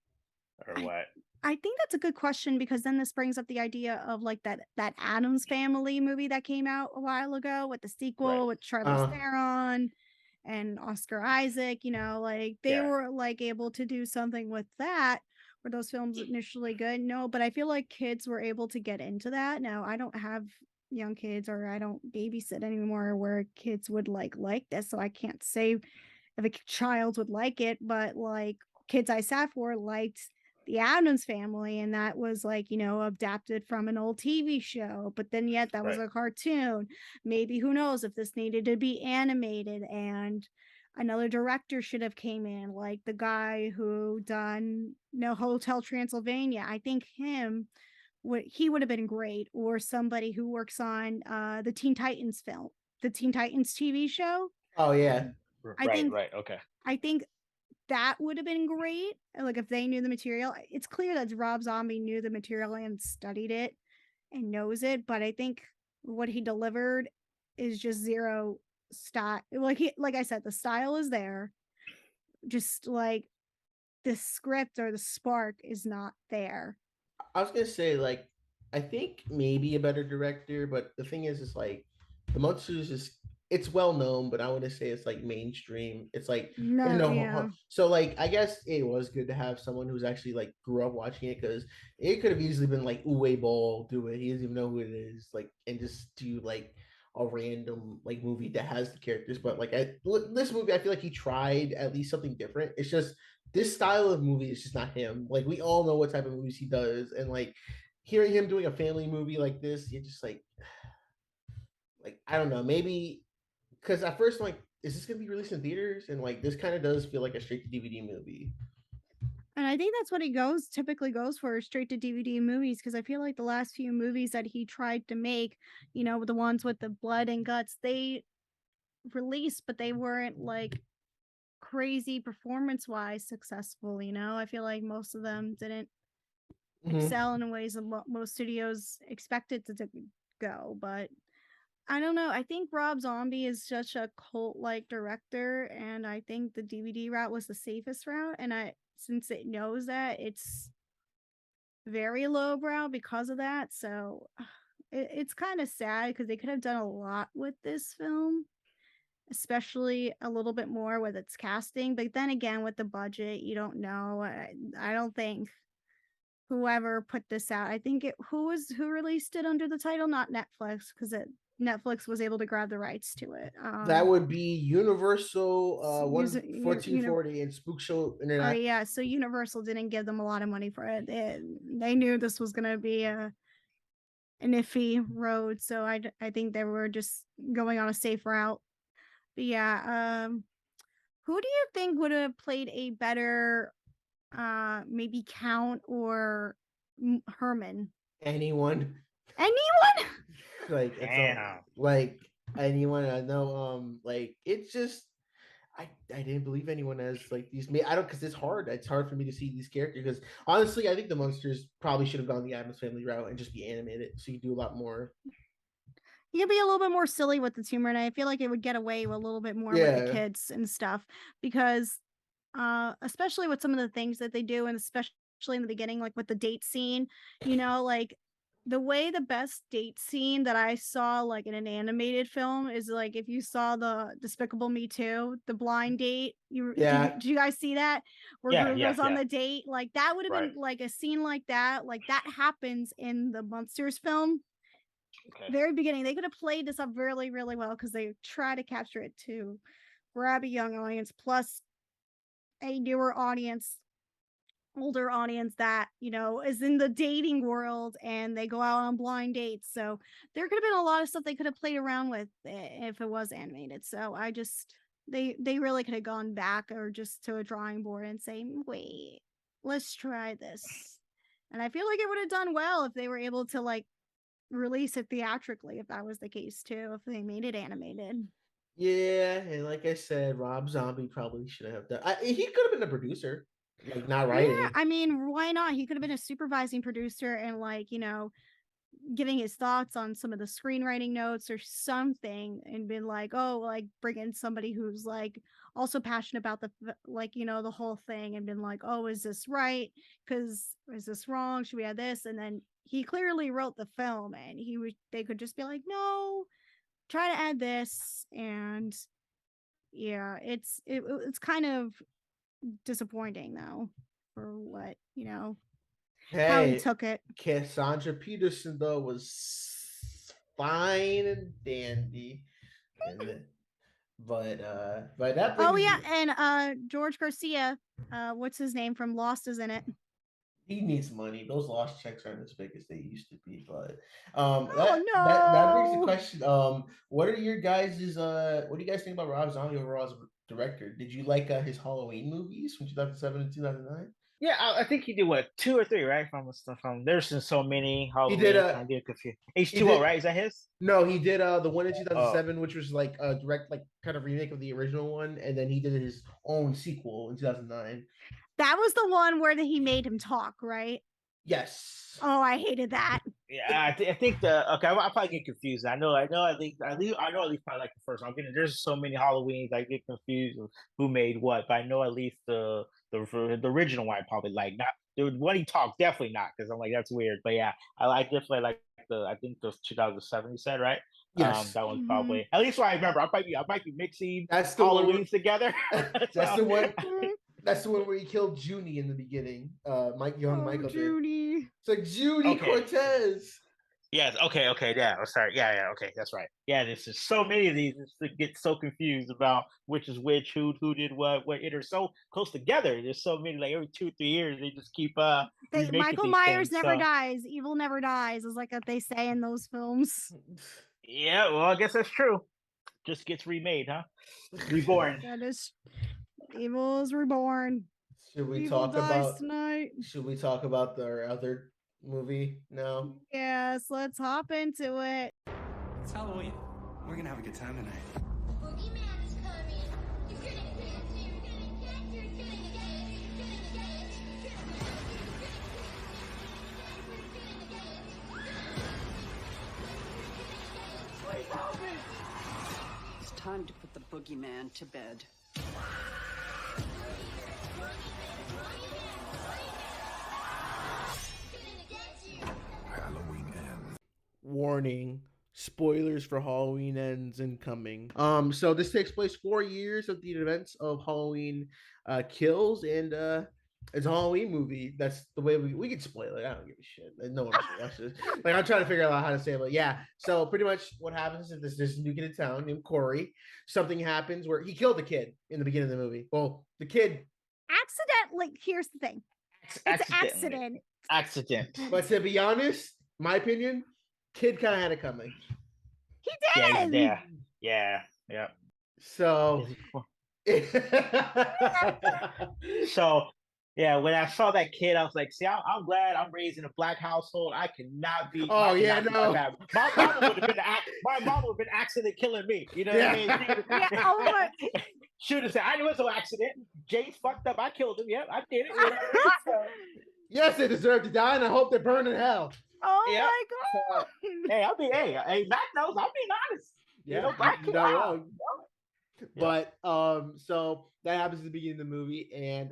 what? I think that's a good question, because then this brings up the idea of like that Addams Family movie that came out a while ago with the sequel with Charlize Theron and Oscar Isaac. You know, like they were like able to do something with that. Were those films initially good? No, but I feel like kids were able to get into that. Now I don't have young kids, or I don't babysit anymore where kids would like this, so I can't say if a child would like it, but like kids I sat for liked the Addams Family, and that was like, you know, adapted from an old TV show, but then yet that was a cartoon. Maybe, who knows if this needed to be animated, and another director should have came in, like the guy who done Hotel Transylvania. I think he would have been great, or somebody who works on the Teen Titans TV show. Oh yeah. Okay. I think that would have been great. Like if they knew the material. It's clear that Rob Zombie knew the material and studied it and knows it, but I think what he delivered is just zero style. Like I said, the style is there, just like the script or the spark is not there. I was gonna say, like, I think maybe a better director, but the thing is like the Munsters it's well known, but I want to say it's like mainstream. It's like so like I guess it was good to have someone who's actually like grew up watching it, because it could have easily been like Uwe Boll do it. He doesn't even know who it is, like, and just do like a random like movie that has the characters. But like this movie, I feel like he tried at least something different. It's just this style of movie is just not him. Like we all know what type of movies he does, and like hearing him doing a family movie like this, you're just like I don't know, maybe because at first I'm like, is this gonna be released in theaters? And like this kind of does feel like a straight to DVD movie. And I think that's what he typically goes for, straight to DVD movies, because I feel like the last few movies that he tried to make, the ones with the blood and guts, they released, but they weren't like crazy performance wise successful. I feel like most of them didn't excel in ways that most studios expected to go. But I don't know. I think Rob Zombie is such a cult like director, and I think the DVD route was the safest route. And since it knows that, it's very lowbrow because of that. So it's kind of sad because they could have done a lot with this film, especially a little bit more with its casting. But then again, with the budget, you don't know. I don't think whoever put this out, I think who released it under the title, not Netflix, because Netflix was able to grab the rights to it. That would be Universal 1440 and Spook Show Internet. Yeah, so Universal didn't give them a lot of money for it. They knew this was going to be an iffy road, so I think they were just going on a safe route. But yeah, who do you think would have played a better maybe Count or Herman? Anyone? Like like anyone I know. Like it's just I didn't believe anyone as like these. I don't, because it's hard. It's hard for me to see these characters because honestly, I think the Munsters probably should have gone the Addams Family route and just be animated, so you do a lot more. You could be a little bit more silly with the humor, and I feel like it would get away with a little bit more with the kids and stuff, because especially with some of the things that they do, and especially in the beginning, like with the date scene, like the way the best date scene that I saw like in an animated film is like if you saw the Despicable Me 2, the blind date. Did you guys see that? Where Gru goes on the date? Like that would have been like a scene like that happens in the Munsters film. Okay. Very beginning. They could have played this up really, really well because they try to capture it to grab a young audience plus a newer audience, older audience that is in the dating world, and they go out on blind dates. So there could have been a lot of stuff they could have played around with if it was animated. So they really could have gone back or just to a drawing board and say, wait, let's try this. And I feel like it would have done well if they were able to like release it theatrically, if that was the case too, if they made it animated. Yeah, and like I said, Rob Zombie probably should have done. He could have been a producer, like not writing. Yeah, I mean, why not? He could have been a supervising producer and like giving his thoughts on some of the screenwriting notes or something, and been like, oh, like bring in somebody who's like also passionate about the the whole thing, and been like, oh, is this right? Because is this wrong? Should we add this? And then he clearly wrote the film, and they could just be like, no, try to add this. And yeah, it's kind of disappointing though for what how he took it. Cassandra Peterson though was fine and dandy, but that and George Garcia, what's his name from Lost, is in it. He needs money. Those lost checks aren't as big as they used to be. But that brings the question. What do you guys think about Rob Zombie overall as a director? Did you like his Halloween movies from 2007 and 2009? Yeah, I think he did 2 or 3, right? From there's so many Halloween. He did I get confused. H2O, right? Is that his? No, he did the one in 2007, which was like a direct like kind of remake of the original one, and then he did his own sequel in 2009. That was the one where he made him talk, right? Yes. Oh, I hated that. Yeah, I think I'll probably get confused. I know at least probably like the first one. There's so many Halloweens, I get confused with who made what, but I know at least the original one I probably like. Not the one he talked, definitely not, because I'm like, that's weird. But yeah, I definitely like I think the 2007 you said, right? Yes. That one's probably at least what I remember. I might be mixing that's the Halloweens together. That's the one. That's the one where he killed Junie in the beginning. Michael. Junie. It's like Junie Cortez. Yes. Okay. Okay. Yeah. Oh, sorry. Yeah. Yeah. Okay. That's right. Yeah. There's just so many of these. It gets so confused about which is which, who did what. It are so close together. There's so many. Like every 2 or 3 years, they just keep remaking Michael these Myers things. never So dies. Evil never dies, is like what they say in those films. yeah. Well, I guess that's true. Just gets remade, huh? Reborn. That is, evil is reborn. Should we Evil talk dies about? tonight. Should we talk about our other movie now? Yes, let's hop into it. It's Halloween. We're gonna have a good time tonight. Boogeyman is coming. He's gonna get you. You're gonna get you. You're gonna get you. You're gonna get you. It's time to put the boogeyman to bed. Halloween ends. Warning. Spoilers for Halloween Ends incoming. So this takes place 4 years of the events of Halloween Kills, and it's a Halloween movie. That's the way we can spoil it. I don't give a shit. No one watches. Like, I'm trying to figure out how to say it, but yeah. So pretty much what happens is this new kid in town named Corey. Something happens where he killed a kid in the beginning of the movie. Well, the kid Accidentally, here's the thing. It's Accidentally. accident. But to be honest, my opinion, kid kind of had it coming. He Yeah. did. He's there. Yeah. Yeah. So So yeah, when I saw that kid, I was like, "See, I'm glad I'm raised in a black household. I cannot be." Oh, yeah, no. My mama would have been my mama would have been accident killing me. You know what I mean? Yeah, oh my. She would have said, "I knew it was no accident. James fucked up. I killed him. Yep, I did it." You know what I mean? So, yes, they deserve to die, and I hope they burn in hell. Oh Yeah. my god. hey, hey, Matt knows. I'm being honest. Yeah, You know, black you're kid. not Wow. wrong. But so that happens at the beginning of the movie, and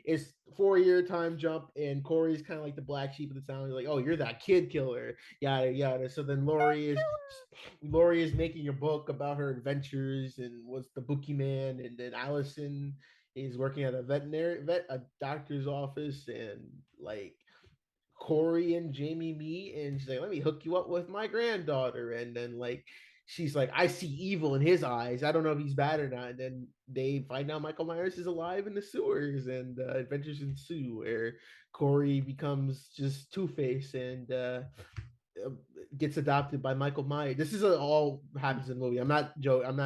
it's 4 year time jump, and Corey's kind of like the black sheep of the town. He's like, "Oh, you're that kid killer," yada yada. So then Lori is making a book about her adventures and what's the boogeyman, and then Allison is working at a doctor's office, and like Corey and Jamie meet, and she's like, "Let me hook you up with my granddaughter," and then like. She's like, I see evil in his eyes. I don't know if he's bad or not. And then they find out Michael Myers is alive in the sewers, and adventures ensue where Corey becomes just Two-Face and gets adopted by Michael Myers. This is all happens in the movie. I'm not joking. I'm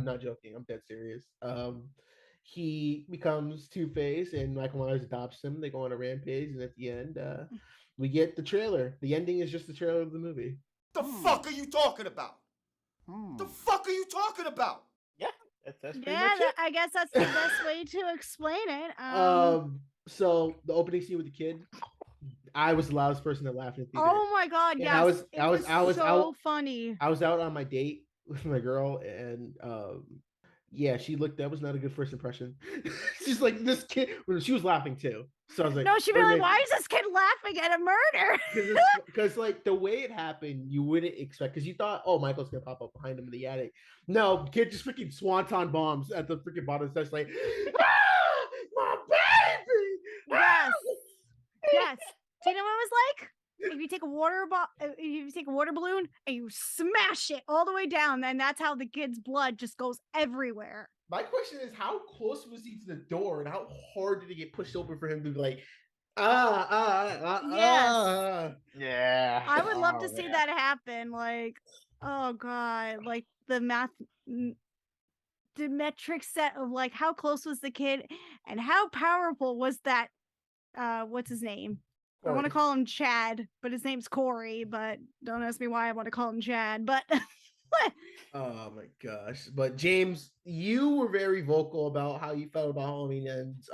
not joking. I'm dead serious. He becomes Two-Face, and Michael Myers adopts him. They go on a rampage, and at the end, we get the trailer. The ending is just the trailer of the movie. The fuck are you talking about? The fuck are you talking about? Yeah, that's pretty Yeah, much it. I guess that's the best way to explain it. So the opening scene with the kid, I was the loudest person that laughed in the theater. Oh my god, Yeah, yes. I was so out. funny. I was out on my date with my girl, and yeah, that was not a good first impression. She's like, this kid. Well, she was laughing too, so I was like, No, she'd be like, why is this kid laughing at a murder? Because like the way it happened, you wouldn't expect, because you thought, oh, Michael's gonna pop up behind him in the attic. No, the kid just freaking swanton bombs at the freaking bottom steps, like, my baby. Yes. Yes. Do you know what it was like? If you take a water balloon and you smash it all the way down, then that's how the kid's blood just goes everywhere. My question is, how close was he to the door, and how hard did it get pushed open for him to be like, Yes. Yeah. I would love to see that happen. Like, oh god, like the metric set of like how close was the kid and how powerful was that what's his name? Corey. I want to call him Chad, but his name's Corey, but don't ask me why I want to call him Chad, but oh my gosh. But James, you were very vocal about how you felt about Halloween Ends.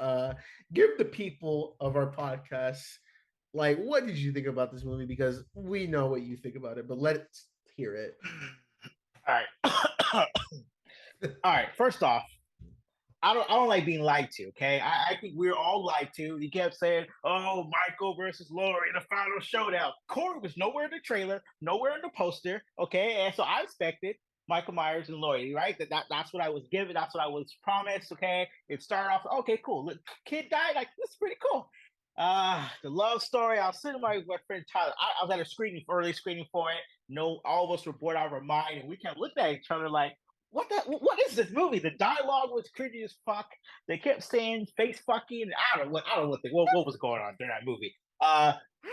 Give the people of our podcast, like, what did you think about this movie? Because we know what you think about it, but let's hear it. All right. All right. First off, I don't like being lied to. Okay, I think we're all lied to. You kept saying, "Oh, Michael versus Laurie in the final showdown." Corey was nowhere in the trailer, nowhere in the poster. Okay, and so I expected Michael Myers and Laurie, right? That's what I was given. That's what I was promised. Okay, it started off okay, cool. Look, kid died. Like, this is pretty cool. The love story. I was sitting with my friend Tyler. I was at a early screening for it. No, all of us were bored out of our mind, and we kept looking at each other like, What is this movie? The dialogue was creepy as fuck. They kept saying face fucking. I don't know what was going on during that movie.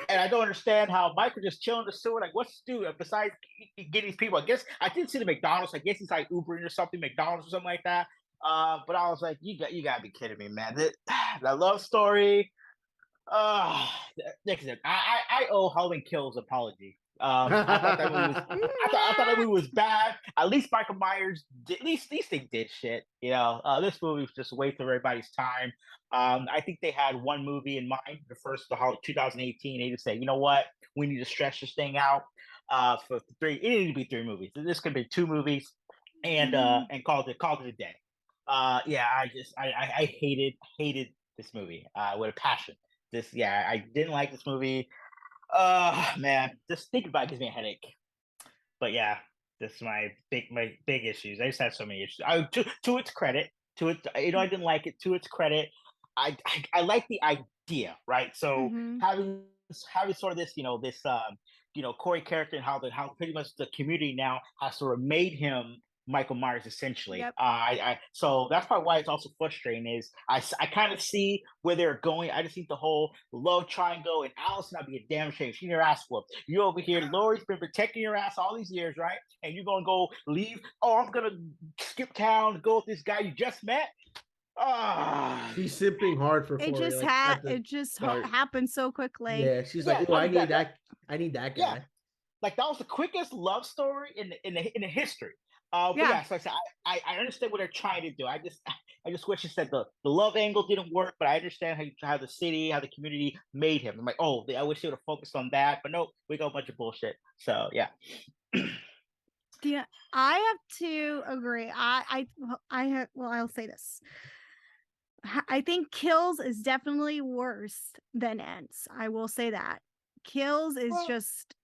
And I don't understand how Michael just chilling in the sewer. Like, what's to do besides getting these people? I guess I didn't see the McDonald's. I guess he's like Ubering or something, McDonald's or something like that. But I was like, you gotta be kidding me, man. That love story. Uh, Next, I owe Halloween Kills an apology. I thought that movie was I thought that movie was bad. At least Michael Myers at least they did shit. This movie was just a waste of everybody's time. I think they had one movie in mind, the 2018. They just said, you know what, we need to stretch this thing out. For three, it needed to be three movies. This could be two movies, and called it a day. Yeah, I hated this movie with a passion. I didn't like this movie. Man, just thinking about it gives me a headache. But yeah, this is my big issues. I just had so many issues. To its credit, I didn't like it. To its credit, I like the idea, right? So having sort of this, Corey character, and how pretty much the community now has sort of made him Michael Myers essentially. Yep. So that's probably why it's also frustrating. Is I kind of see where they're going. I just think the whole love triangle and Allison, I'd be a damn shame. She your ass whooped. You over here, Laurie's been protecting your ass all these years, right? And you're gonna go leave. Oh, I'm gonna skip town, go with this guy you just met. She's simping hard for it. Corey, It just happened so quickly. Yeah, she's like, oh, I need that. I need that guy. Yeah. Like that was the quickest love story in the history. But yeah, so I understand what they're trying to do. I just wish it said the love angle didn't work, but I understand how the city, how the community made him. I'm like, I wish they would have focused on that, but nope, we got a bunch of bullshit. So yeah. Yeah, I have to agree. I'll say this. I think Kills is definitely worse than Ends. I will say that. Kills is just,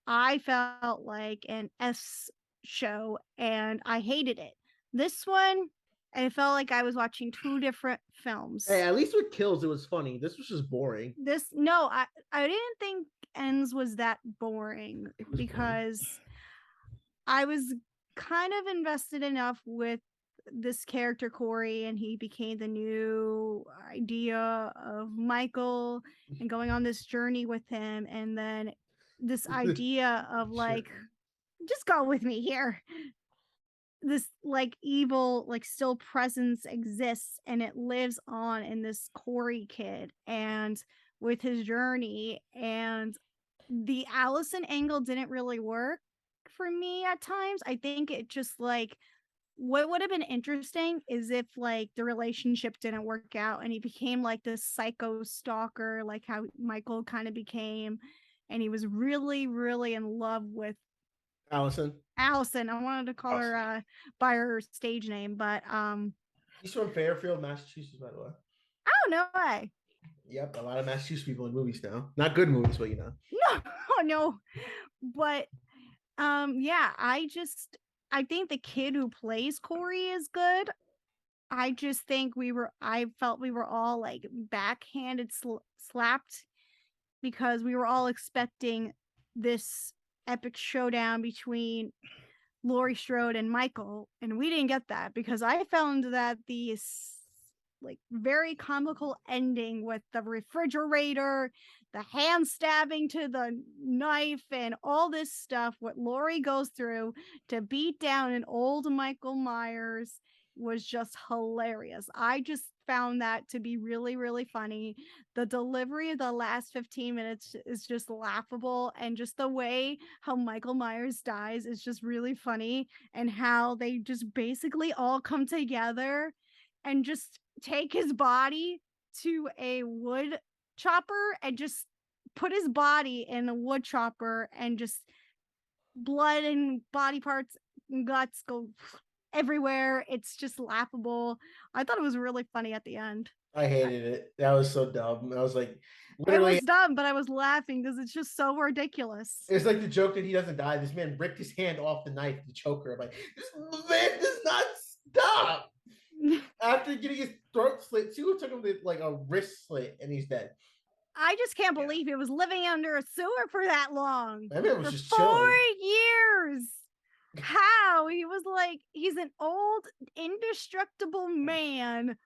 I felt like an S show and I hated it. This one, I felt like I was watching two different films. Hey, at least with Kills, it was funny. This was just boring. I didn't think Ends was that boring because I was kind of invested enough with this character Corey, and he became the new idea of Michael and going on this journey with him, and then this idea of like, just go with me here, this like evil like still presence exists and it lives on in this Corey kid and with his journey. And the Allison angle didn't really work for me at times. I think it just like, what would have been interesting is if like the relationship didn't work out and he became like this psycho stalker, like how Michael kind of became, and he was really, really in love with Allison. I wanted to call her by her stage name, but He's from Fairfield, Massachusetts, by the way. Oh, no way. Yep, a lot of Massachusetts people in movies now. Not good movies, but No. But yeah, I think the kid who plays Corey is good. I just think I felt we were all like backhanded slapped because we were all expecting this epic showdown between Laurie Strode and Michael, and we didn't get that because I found that the like very comical ending with the refrigerator, the hand stabbing to the knife, and all this stuff, what Laurie goes through to beat down an old Michael Myers was just hilarious. I just found that to be really, really funny. The delivery of the last 15 minutes is just laughable, and just the way how Michael Myers dies is just really funny, and how they just basically all come together and just take his body to a wood chopper and just put his body in a wood chopper, and just blood and body parts and guts go everywhere. It's just laughable. I thought it was really funny at the end. I hated it. That was so dumb. I was like, literally, it was dumb, but I was laughing because it's just so ridiculous. It's like the joke that he doesn't die. This man ripped his hand off the knife to choke her. I'm like, this man does not stop. After getting his throat slit, she took him to like a wrist slit, and he's dead. I just can't believe he was living under a sewer for that long. Maybe it was For just 4 chilling. years. How? He was like, he's an old, indestructible man.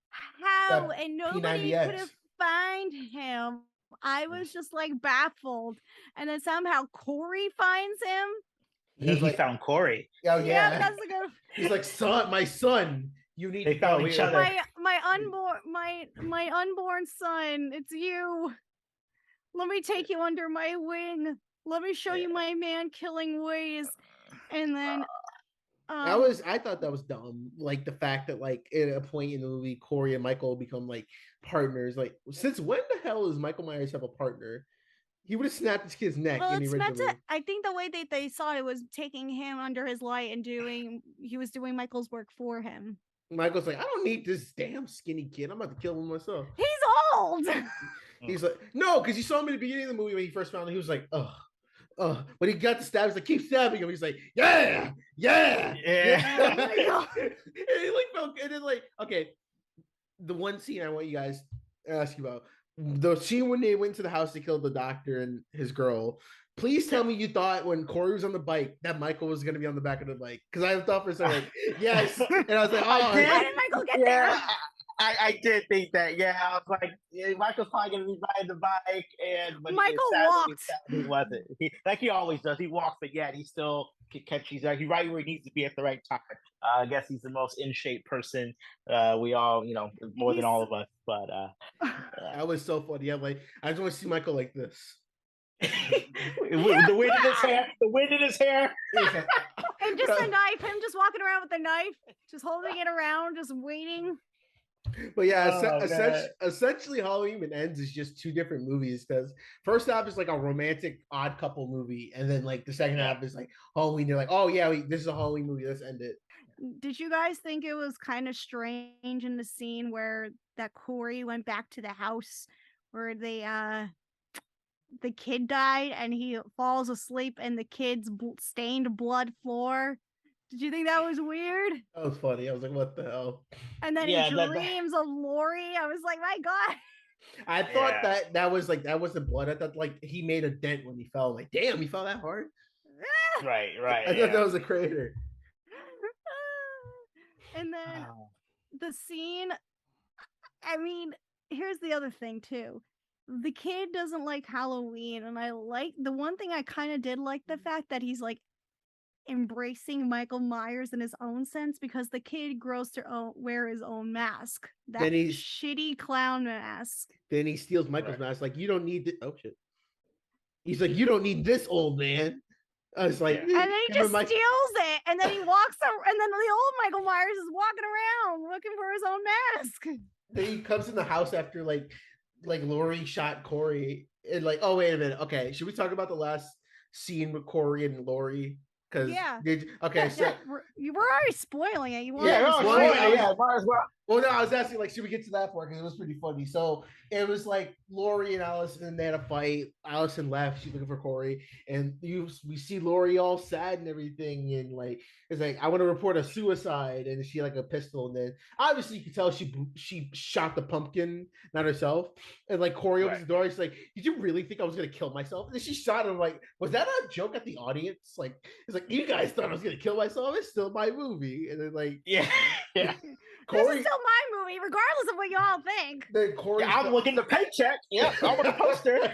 How? That And nobody could P90X. have found him. I was just like baffled. And then somehow Corey finds him. He found Corey. Oh Yeah, yeah. that's a good. He's like, son, my son, you need They to found go each here. other. My unborn son, it's you. Let me take you under my wing. Let me show you my man killing ways. And then I thought that was dumb. Like the fact that like at a point in the movie, Corey and Michael become like partners. Like since when the hell does Michael Myers have a partner? He would have snapped his kid's neck well, in the it's meant original to. I think the way that they saw it was taking him under his light and he was doing Michael's work for him. Michael's like, I don't need this damn skinny kid. I'm about to kill him myself. He's old. He's like, no, because you saw him in the beginning of the movie when he first found him. He was like, when he got the stab, he's like, keep stabbing him. He's like, yeah. Yeah. and he like felt, and then like, okay, the one scene I want you guys to ask you about, the scene when they went to the house to kill the doctor and his girl. Please tell me you thought when Corey was on the bike that Michael was going to be on the back of the bike, because I thought for a second like, yes, and I was like, oh, How did Michael get there? I did think that. Yeah, I was like, Michael's probably gonna be riding the bike, and but Michael walked. He wasn't. Like he always does. He walks, but yeah, he still catches. He's right where he needs to be at the right time. I guess he's the most in shape person. We all, more than all of us. But that was so funny. Yeah, like I just want to see Michael like this. The wind in his hair. And just a knife. Him just walking around with a knife, just holding it around, just waiting. But yeah, essentially Halloween Ends is just two different movies, because first half is like a romantic odd couple movie, and then like the second half is like Halloween. They're like, oh yeah, this is a Halloween movie, let's end it. Did you guys think it was kind of strange in the scene where that Corey went back to the house where the kid died and he falls asleep and the kid's stained blood floor? Did you think that was weird? That was funny. I was like, what the hell? And then he dreams of Lori. I was like, my God. I thought that wasn't blood. I thought like he made a dent when he fell. Like, damn, he fell that hard. Right. I thought that was a crater. And then the scene, I mean, here's the other thing too. The kid doesn't like Halloween, and I like the one thing I kind of did like the fact that he's like embracing Michael Myers in his own sense, because the kid grows to wear his own mask, that shitty clown mask. Then he steals Michael's mask. Like, you don't need oh shit. He's like, you don't need this, old man. I was like, and then he just steals it, and then he walks around, and then the old Michael Myers is walking around looking for his own mask. Then he comes in the house after like Lori shot Corey, and like, oh wait a minute, okay, should we talk about the last scene with Corey and Lori? Because you were already spoiling it. Might as well. Well, no, I was asking, like, should we get to that part? Because it was pretty funny. So it was like Lori and Allison, they had a fight. Allison left. She's looking for Corey. And we see Lori all sad and everything. And like, it's like, I want to report a suicide. And she had like a pistol. And then obviously you could tell she shot the pumpkin, not herself. And like Corey opens the door. She's like, did you really think I was going to kill myself? And then she shot him. Like, was that a joke at the audience? Like, it's like, you guys thought I was going to kill myself? It's still my movie. And then like, yeah. Corey, this is still my movie, regardless of what y'all think. Then Corey, I'm looking the paycheck. Yeah, I want a poster.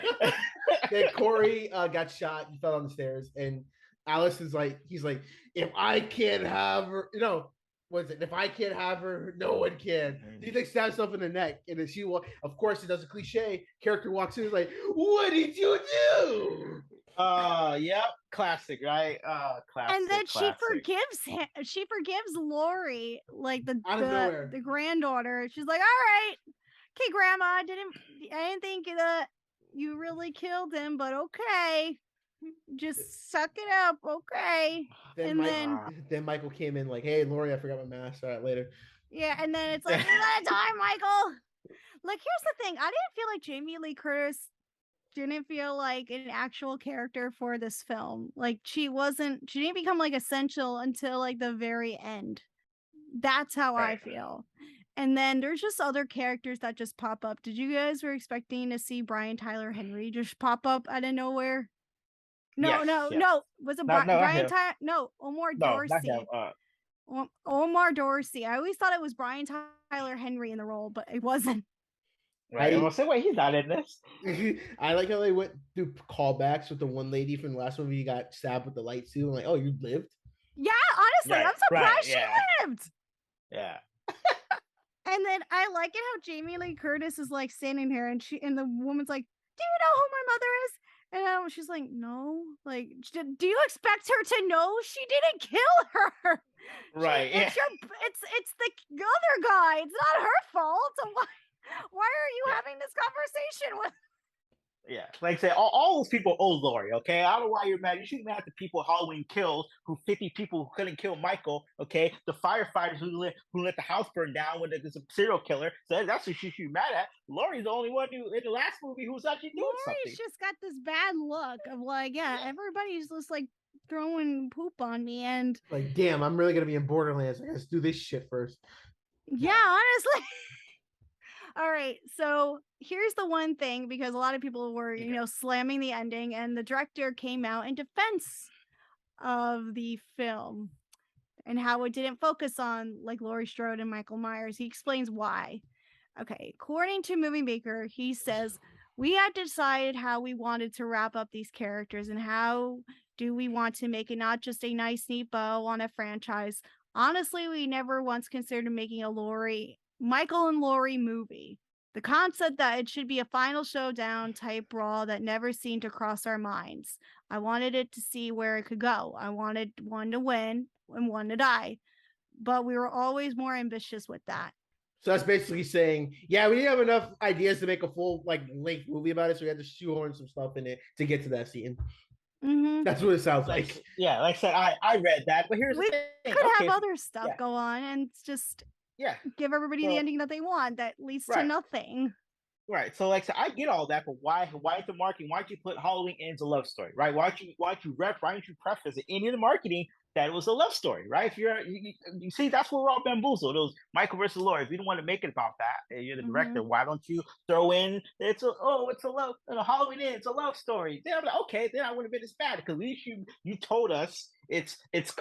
Then Corey got shot. He fell on the stairs, and Allison's like, he's like, if I can't have her, if I can't have her, no one can. He like stabs himself in the neck, and then of course, he does a cliche. Character walks in, like, what did you do? Yep, classic, right? Classic. And then she forgives him. She forgives Lori, like the granddaughter. She's like, all right, okay, Grandma, I didn't think that you really killed him, but okay, just suck it up, okay. Then Michael came in like, hey, Lori, I forgot my mask. All right, later. Yeah, and then it's like, you gotta die, Michael. Like, here's the thing. I didn't feel like Jamie Lee Curtis didn't feel like an actual character for this film. Like, she didn't become like essential until like the very end. That's how I feel. And then there's just other characters that just pop up. Did you guys were expecting to see Brian Tyler Henry just pop up out of nowhere? No, no. Was it Brian Tyler? No, Omar Dorsey. Not him. Omar Dorsey. I always thought it was Brian Tyler Henry in the role, but it wasn't. Right. I'm gonna say, wait, he's not in this. I like how they went through callbacks with the one lady from the last movie who got stabbed with the light suit. I'm like, oh, you lived? Yeah, honestly, I'm surprised she lived. Yeah. And then I like it how Jamie Lee Curtis is like standing here, and the woman's like, "Do you know who my mother is?" And she's like, "No." Like, do you expect her to know? She didn't kill her. Right. It's the other guy. It's not her fault. So why are you having this conversation with? Yeah, like I said, all those people owe Laurie, okay? I don't know why you're mad. You shouldn't be mad at the people Halloween killed, who 50 people who couldn't kill Michael, okay? The firefighters who let the house burn down when there's a serial killer. So that's what you should be mad at. Laurie's the only one who, in the last movie, who was actually doing something. Laurie's just got this bad look of like, everybody's just like throwing poop on me, and like, damn, I'm really gonna be in Borderlands. I gotta do this shit first. Yeah, honestly. All right, so here's the one thing, because a lot of people were, slamming the ending, and the director came out in defense of the film and how it didn't focus on like Laurie Strode and Michael Myers. He explains why. Okay, according to Movie Maker, he says, we had decided how we wanted to wrap up these characters and how do we want to make it not just a nice, neat bow on a franchise. Honestly, we never once considered making a Michael and Laurie movie. The concept that it should be a final showdown type brawl that never seemed to cross our minds. I wanted it to see where it could go. I wanted one to win and one to die. But we were always more ambitious with that. So that's basically saying, yeah, we didn't have enough ideas to make a full length movie about it, so we had to shoehorn some stuff in it to get to that scene. Mm-hmm. That's what it sounds like. Yeah, like I said, I read that, but here's the thing. Could have other stuff go on and just give everybody the ending that they want that leads to nothing. Right. So like I said, I get all that, but why the marketing? Why don't you put Halloween ends a love story, right? Why don't you preface it in the marketing that it was a love story, right? If you see, that's where we're all bamboozled. It was Michael versus Laurie. If you don't want to make it about that, and you're the director, why don't you throw in it's a love, Halloween ends, it's a love story? Then I'm like, okay, then I wouldn't have been as bad, because at least you told us it's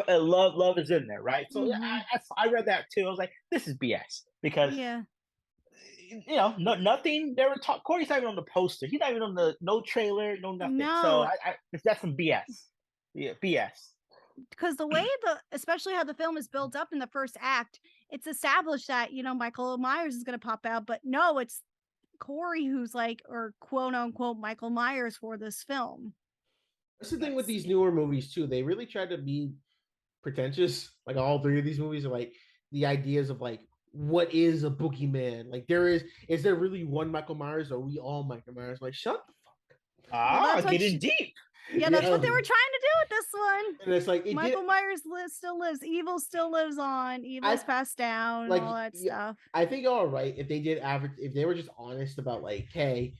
love is in there, right? So I read that too. I was like, this is BS, because nothing. They were talking. Corey's not even on the poster. He's not even on no trailer, no nothing. No. So that's some BS. Yeah, BS. Because the way especially how the film is built up in the first act, it's established that Michael Myers is going to pop out, but no, it's Corey who's like, or quote unquote Michael Myers for this film. That's the thing with these newer movies too. They really try to be pretentious. Like all three of these movies are like the ideas of like, what is a boogeyman? Like is there really one Michael Myers, or are we all Michael Myers? Like, shut the fuck up. Getting deep. Yeah, that's what they were trying to do with this one. And it's like Michael Myers still lives. Evil still lives on. Evil's passed down. Like, all that stuff. I think all right if they did if they were just honest about like, hey,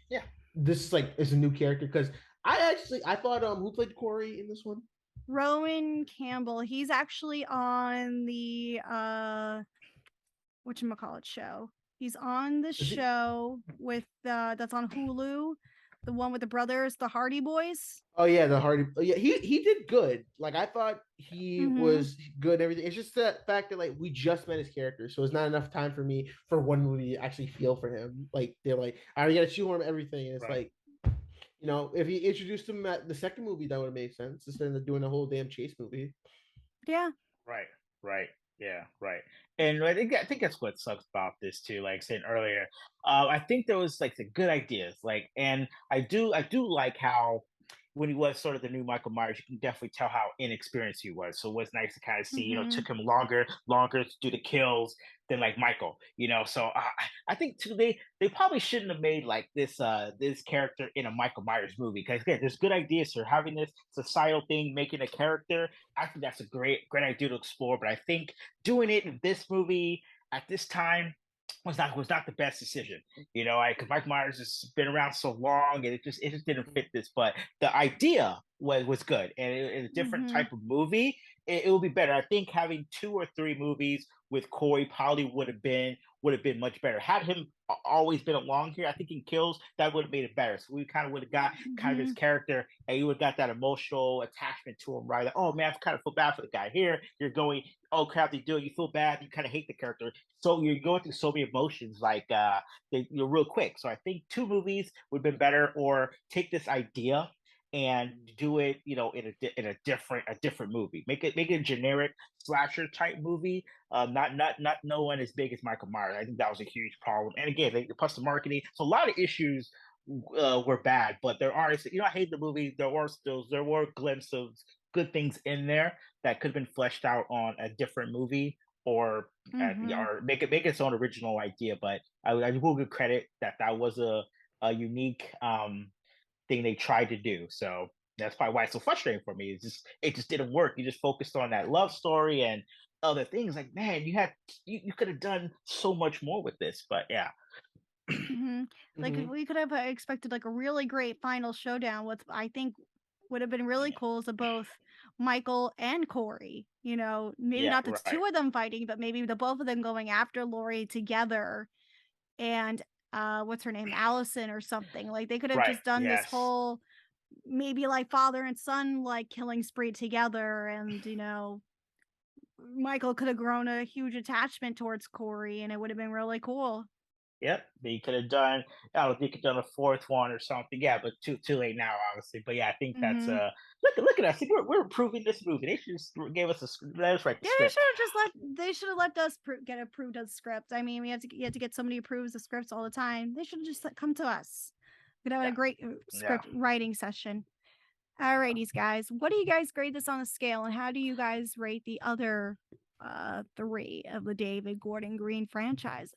this is like it's a new character. Because I thought who played Corey in this one? Rowan Campbell. He's actually on the whatchamacallit show. He's on the show with that's on Hulu. The one with the brothers, the Hardy Boys. Oh yeah, the Hardy. Yeah, he did good. Like I thought he was good and everything. It's just the fact that like we just met his character, so it's not enough time for me for one movie to actually feel for him. Like they're like, I already got to shoehorn everything, and it's like, if he introduced him at the second movie, that would have made sense instead of doing a whole damn chase movie. Yeah. Right. Yeah. Right. And I think that's what sucks about this too. Like I said earlier, I think there was like the good ideas, and I do like how when he was sort of the new Michael Myers, you can definitely tell how inexperienced he was. So it was nice to kind of see, it took him longer to do the kills than like Michael, So I think too they probably shouldn't have made like this character in a Michael Myers movie, because again, there's good ideas for having this societal thing, making a character. I think that's a great idea to explore, but I think doing it in this movie at this time was not the best decision, because Mike Myers has been around so long, and it just didn't fit this. But the idea was good, and it's a different type of movie. it will be better. I think having 2 or 3 movies with Corey probably would have been much better. Had him always been along here, I think in Kills, that would have made it better. So we kind of would have got kind of his character, and you would have got that emotional attachment to him, right? Like, oh man, I kind of feel bad for the guy. Here, you're going, oh crap, they do it. You feel bad. You kind of hate the character. So you're going through so many emotions, like you're real quick. So I think 2 movies would have been better, or take this idea and do it, in a different movie. Make it a generic slasher type movie. Not no one as big as Michael Myers. I think that was a huge problem. And again, plus the marketing. So a lot of issues were bad, but there are. I hate the movie. There were glimpses of good things in there that could have been fleshed out on a different movie, or or make it its own original idea. But I will give credit that was a unique thing they tried to do. So that's probably why it's so frustrating for me. It just didn't work. You just focused on that love story and other things. Like, man, you could have done so much more with this. But yeah. Like we could have expected like a really great final showdown. What I think would have been really cool is both Michael and Corey. Maybe not the 2 of them fighting, but maybe the both of them going after Laurie together. And what's her name, Allison or something. Like they could have just done this whole maybe like father and son like killing spree together, and Michael could have grown a huge attachment towards Corey, and it would have been really cool. Yep, they could have done. I don't think could have done a 4th one or something. Yeah, but too late now, obviously. But yeah, I think that's look at us. We're improving this movie. They should just give us let us write the script. They should have let us get approved as script. I mean, you have to get somebody who approves the scripts all the time. They should have just come to us. We'd have a great script writing session. Alrighties, guys. What do you guys grade this on a scale, and how do you guys rate the other 3 of the David Gordon Green franchises?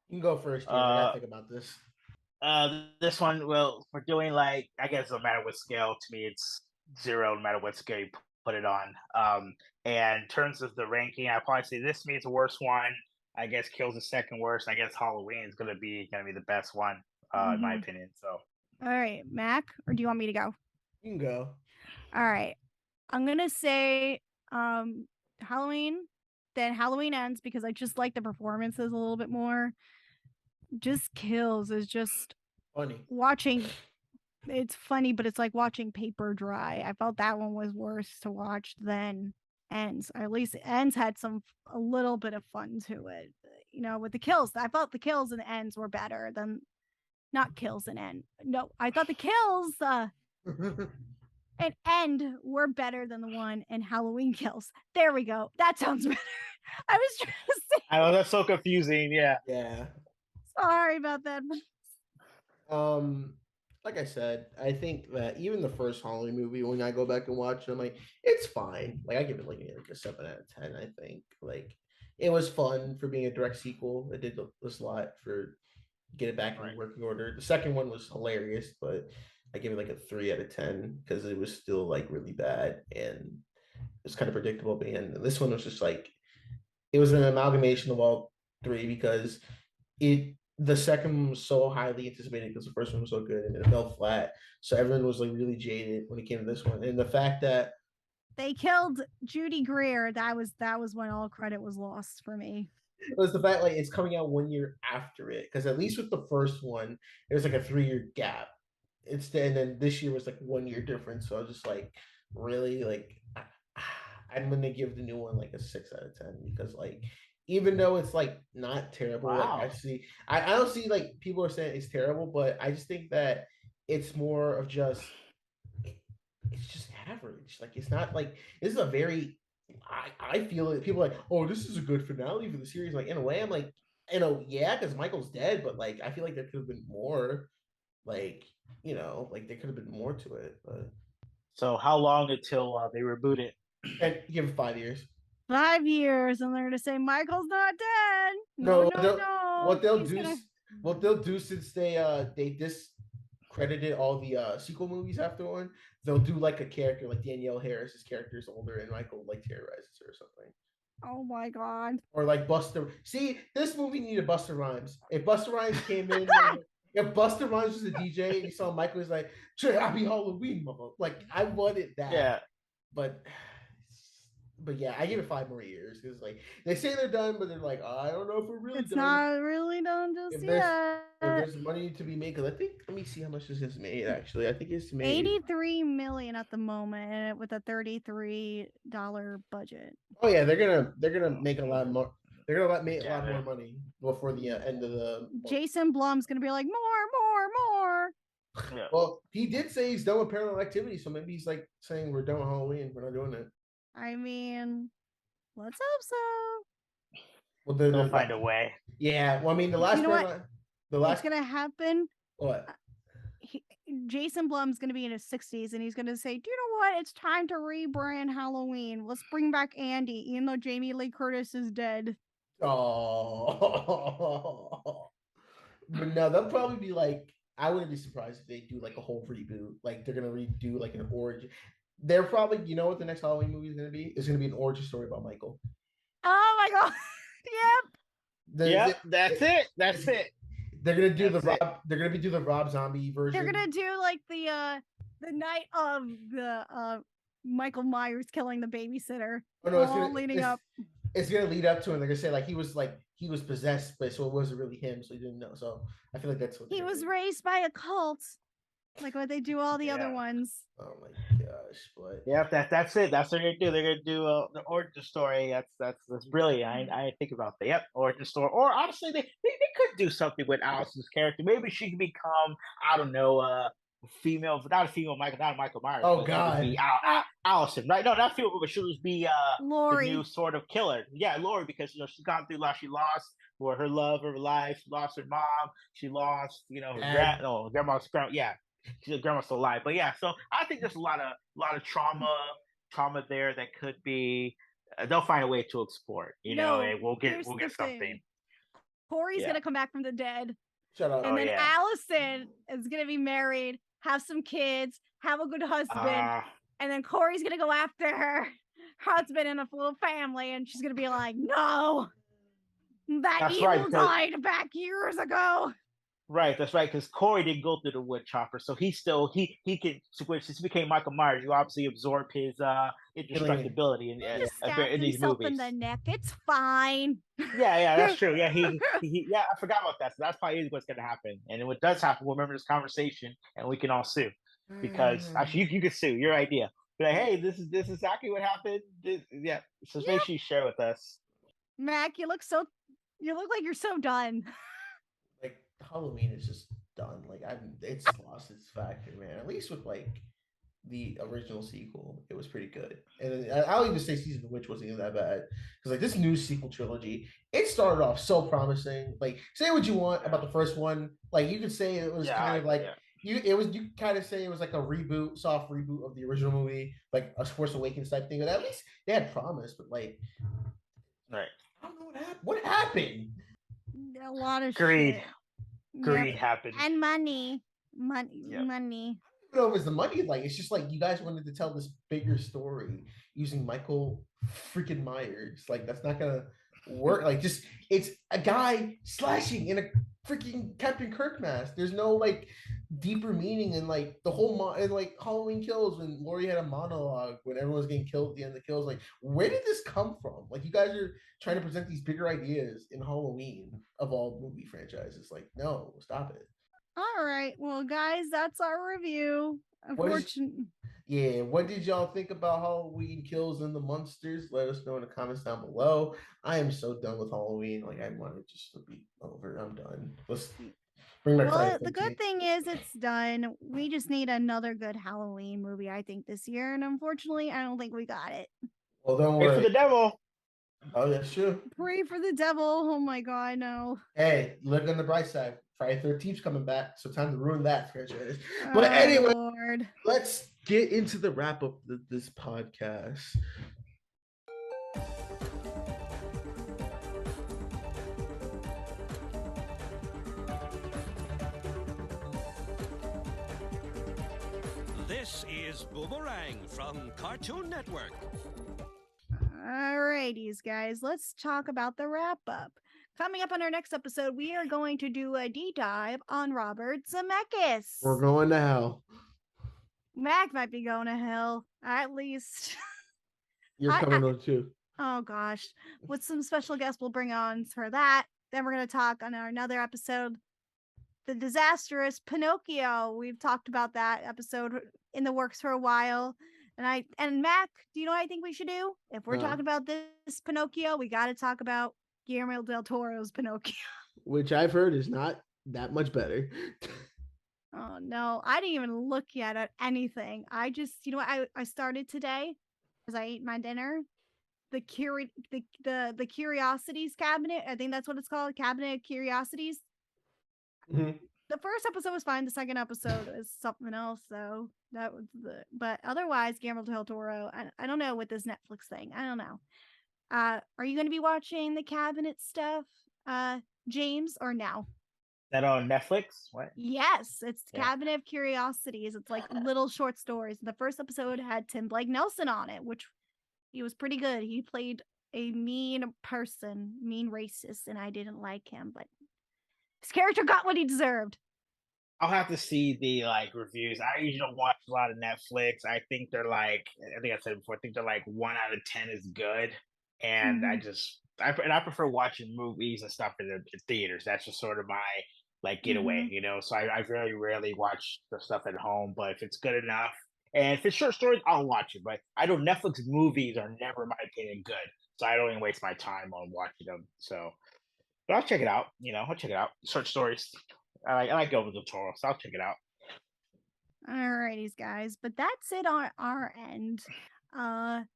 You can go first. I gotta think about this. This one, well, we're doing like, I guess no matter what scale, to me it's 0 no matter what scale you put it on. And in terms of the ranking, I'd probably say this to me is the worst one. I guess Kills the second worst. I guess Halloween is gonna be the best one, in my opinion. So all right, Mac, or do you want me to go? You can go. All right. I'm gonna say Halloween, then Halloween Ends, because I just like the performances a little bit more. Just Kills is just funny. It's funny, but it's like watching paper dry. I felt that one was worse to watch than Ends. Or at least Ends had a little bit of fun to it. With the kills, I felt the kills and Ends were better than not Kills and End. No, I thought the kills and End were better than the one in Halloween Kills. There we go. That sounds better. I was trying to say. I know that's so confusing. Yeah. Sorry about that. Like I said, I think that even the first Halloween movie, when I go back and watch it, I'm like, it's fine. Like I give it like a 7 out of 10. I think like it was fun for being a direct sequel. It did this lot for get it back in working order. The second one was hilarious, but I give it like a 3 out of 10 because it was still like really bad and it's kind of predictable. And this one was just like it was an amalgamation of all 3 because the second one was so highly anticipated because the first one was so good and it fell flat. So everyone was like really jaded when it came to this one. And the fact that they killed Judy Greer, that was when all credit was lost for me. It was the fact like it's coming out 1 year after it. Because at least with the first one, it was like a 3-year gap. And then this year was like 1 year difference. So I was just like, really? Like I'm gonna give the new one like a 6 out of 10 because like even though it's like not terrible, like I don't see like people are saying it's terrible, but I just think that it's more of just it's just average. Like it's not like this is a very I feel it. People are like, oh, this is a good finale for the series. Like in a way, I'm like, yeah, because Michael's dead, but like I feel like there could have been more. Like like there could have been more to it. But so how long until they reboot it? And give it 5 years. 5 years, and they're gonna say Michael's not dead. No. What they'll do since they discredited all the sequel movies after one, they'll do like a character like Danielle Harris's character is older and Michael like terrorizes her or something. Oh my god. Or like Buster. See, this movie needed Buster Rhymes. If Buster Rhymes came in, if Buster Rhymes was a DJ and you saw Michael was like, "Happy Halloween, mama!" Like I wanted that. Yeah. But But yeah, I give it 5 more years because like they say they're done, but they're like, I don't know if we're really It's done. not really done just If yet. there's money to be made, because I think let me see how much this has made. Actually, I think it's made 83 million at the moment with a $33 budget. Oh yeah, they're gonna make a lot more. They're gonna make a Yeah, lot more money before the end of the. Jason Blum's gonna be like more. yeah. Well, he did say he's done with Paranormal Activity, so maybe he's like saying we're done with Halloween. We're not doing it. I mean, let's hope so. Well, They'll find a way. Yeah, well, I mean, the last You know what? Paranormal, the last What's gonna happen? what? Jason Blum's gonna be in his 60s, and he's gonna say, "Do you know what? It's time to rebrand Halloween. Let's bring back Andy, even though Jamie Lee Curtis is dead." Oh, but no, they'll probably be like. I wouldn't be surprised if they do like a whole reboot. Like they're gonna redo like an origin. They're probably, you know what the next Halloween movie is gonna be? It's gonna be an origin story about Michael. Oh my god! Yep, that's it. That's it. They're gonna do They're gonna do the Rob Zombie version. They're gonna do like the night of the Michael Myers killing the babysitter. Oh no, it's gonna leading up. It's gonna lead up to it. They're gonna say like he was possessed, but so it wasn't really him, so he didn't know. So I feel like that's what he was raised by a cult, like what they do all the other ones. Oh my gosh! But yeah, that's it. That's what they're gonna do. They're gonna do the origin story. That's brilliant. I didn't think about that. Yep, origin story. Or honestly, they could do something with Allison's character. Maybe she could become, I don't know, female, not a female Michael, not a Michael Myers. Oh but god, be Allison, right? No, not female, but she'll just be Lori, the new sort of killer. Yeah, Lori, because she's gone through a lot. She lost her love of her life. She lost her mom. She lost her grandma's grandma. Yeah. She's grandma's still alive, but yeah. So I think there's a lot of trauma there that could be. They'll find a way to explore it, and we'll get something. Corey's gonna come back from the dead. Shut up. And then Allison is gonna be married, have some kids, have a good husband, and then Corey's gonna go after her husband and a full family, and she's gonna be like, "No, that evil died back years ago." Right, that's right, because Corey didn't go through the wood chopper, so he can switch. Since he became Michael Myers, you obviously absorb his indestructibility in these movies. In the neck, it's fine. Yeah, that's true. Yeah, he I forgot about that. So that's probably what's gonna happen. And when it does happen, we'll remember this conversation, and we can all sue because actually you can sue your idea. Be like, hey, this is exactly what happened. So make sure you share with us. Mac, you look like you're so done. Like Halloween is just done. Like it's lost its factor, man. At least with like the original sequel, it was pretty good. And I'll even say Season of the Witch wasn't even that bad because like this new sequel trilogy, it started off so promising. Like say what you want about the first one, like you could say it was kind of like. You kind of say it was like a reboot, soft reboot of the original movie, like a Force Awakens type thing. But at least they had promise. But like, right? I don't know what happened. What happened? A lot of greed. Shit. Greed happened, and money. I don't know if it's the money. Like it's just like you guys wanted to tell this bigger story using Michael freaking Myers. Like that's not gonna work. Like just it's a guy slashing in a freaking Captain Kirk mask. There's no like deeper meaning in like the whole and like Halloween Kills when Laurie had a monologue when everyone was getting killed at the end of the kills. Like where did this come from? Like you guys are trying to present these bigger ideas in Halloween of all movie franchises. Like no, stop it. All right, well guys, that's our review. What did y'all think about Halloween Kills and the Munsters? Let us know in the comments down below. I am so done with Halloween. Like I want it just to be over. I'm done. Let's bring back. Well, the good thing is it's done. We just need another good Halloween movie, I think, this year. And unfortunately, I don't think we got it. Well, don't worry. Pray for the devil. Oh, that's true. Pray for the devil. Oh my god, no. Hey, look on the bright side. Friday 13th's coming back, so time to ruin that franchise. But anyway, Lord. Let's get into the wrap up of this podcast. This is Boomerang from Cartoon Network. Alrighties, guys, let's talk about the wrap up. Coming up on our next episode, we are going to do a deep dive on Robert Zemeckis. We're going to hell. Mac might be going to hell, at least. You're coming on too. Oh gosh, with some special guests we'll bring on for that. Then we're going to talk on another episode, the disastrous Pinocchio. We've talked about that episode in the works for a while. And Mac, do you know what I think we should do? If we're talking about this Pinocchio, we got to talk about Guillermo del Toro's Pinocchio. Which I've heard is not that much better. Oh no, I didn't even look yet at anything. I just, I started today as I ate my dinner. The Curiosities cabinet. I think that's what it's called, Cabinet of Curiosities. Mm-hmm. The first episode was fine. The second episode is something else. So that was but otherwise, Guillermo del Toro. I don't know with this Netflix thing. I don't know. Are you going to be watching the cabinet stuff, James, or no? That on Netflix? What? Yes, it's Cabinet of Curiosities. It's like little short stories. The first episode had Tim Blake Nelson on it, which he was pretty good. He played a mean person, mean racist, and I didn't like him, but his character got what he deserved. I'll have to see the reviews. I usually don't watch a lot of Netflix. I think they're I think I said it before, I think they're 1 out of 10 is good. And I prefer watching movies and stuff in the theaters. That's just sort of my getaway, So I very rarely watch the stuff at home, but if it's good enough, and if it's short stories, I'll watch it. But I know Netflix movies are never, in my opinion, good. So I don't even waste my time on watching them. So, but I'll check it out. I'll check it out. Short stories. I like Guillermo del Toro, so I'll check it out. Alrighties, guys. But that's it on our end. Have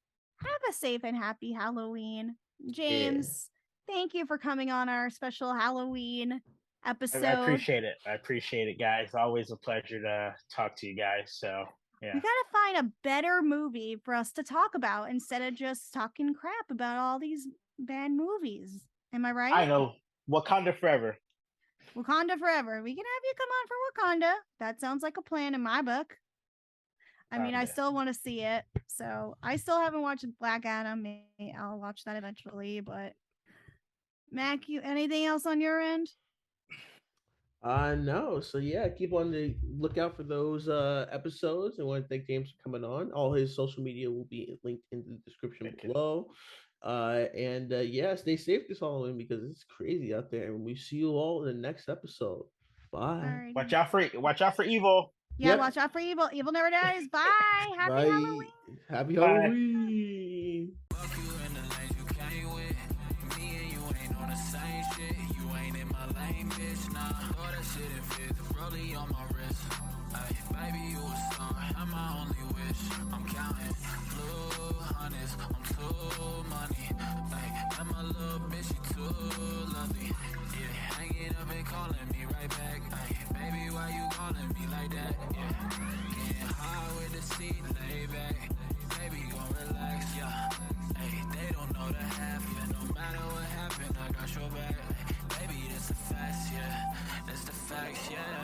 a safe and happy Halloween. James, thank you for coming on our special Halloween episode. I appreciate it. I appreciate it, guys. Always a pleasure to talk to you guys. So, yeah. We got to find a better movie for us to talk about instead of just talking crap about all these bad movies. Am I right? I know. Wakanda Forever. Wakanda Forever. We can have you come on for Wakanda. That sounds like a plan in my book. I mean, I still want to see it. So I still haven't watched Black Adam. Maybe I'll watch that eventually. But Mac, anything else on your end? No. So yeah, keep on the lookout for those episodes. And I want to thank James for coming on. All his social media will be linked in the description below. Stay safe this Halloween because it's crazy out there. And we see you all in the next episode. Bye. Watch out for evil. Yeah, watch out for evil. Evil never dies. Bye. Happy Halloween. Happy Halloween. On my wrist, baby, you a star. I'm my only wish. I'm counting blue hundreds. I'm too money. And my little bitch, she too lovely. Yeah, hanging up and calling me right back. Baby, why you calling me like that? Yeah, getting high with the seat laid back. Baby, gon' relax. Yeah, they don't know the half. Yeah, no matter what happened, I got your back. Baby, that's the facts. Yeah, that's the facts. Yeah.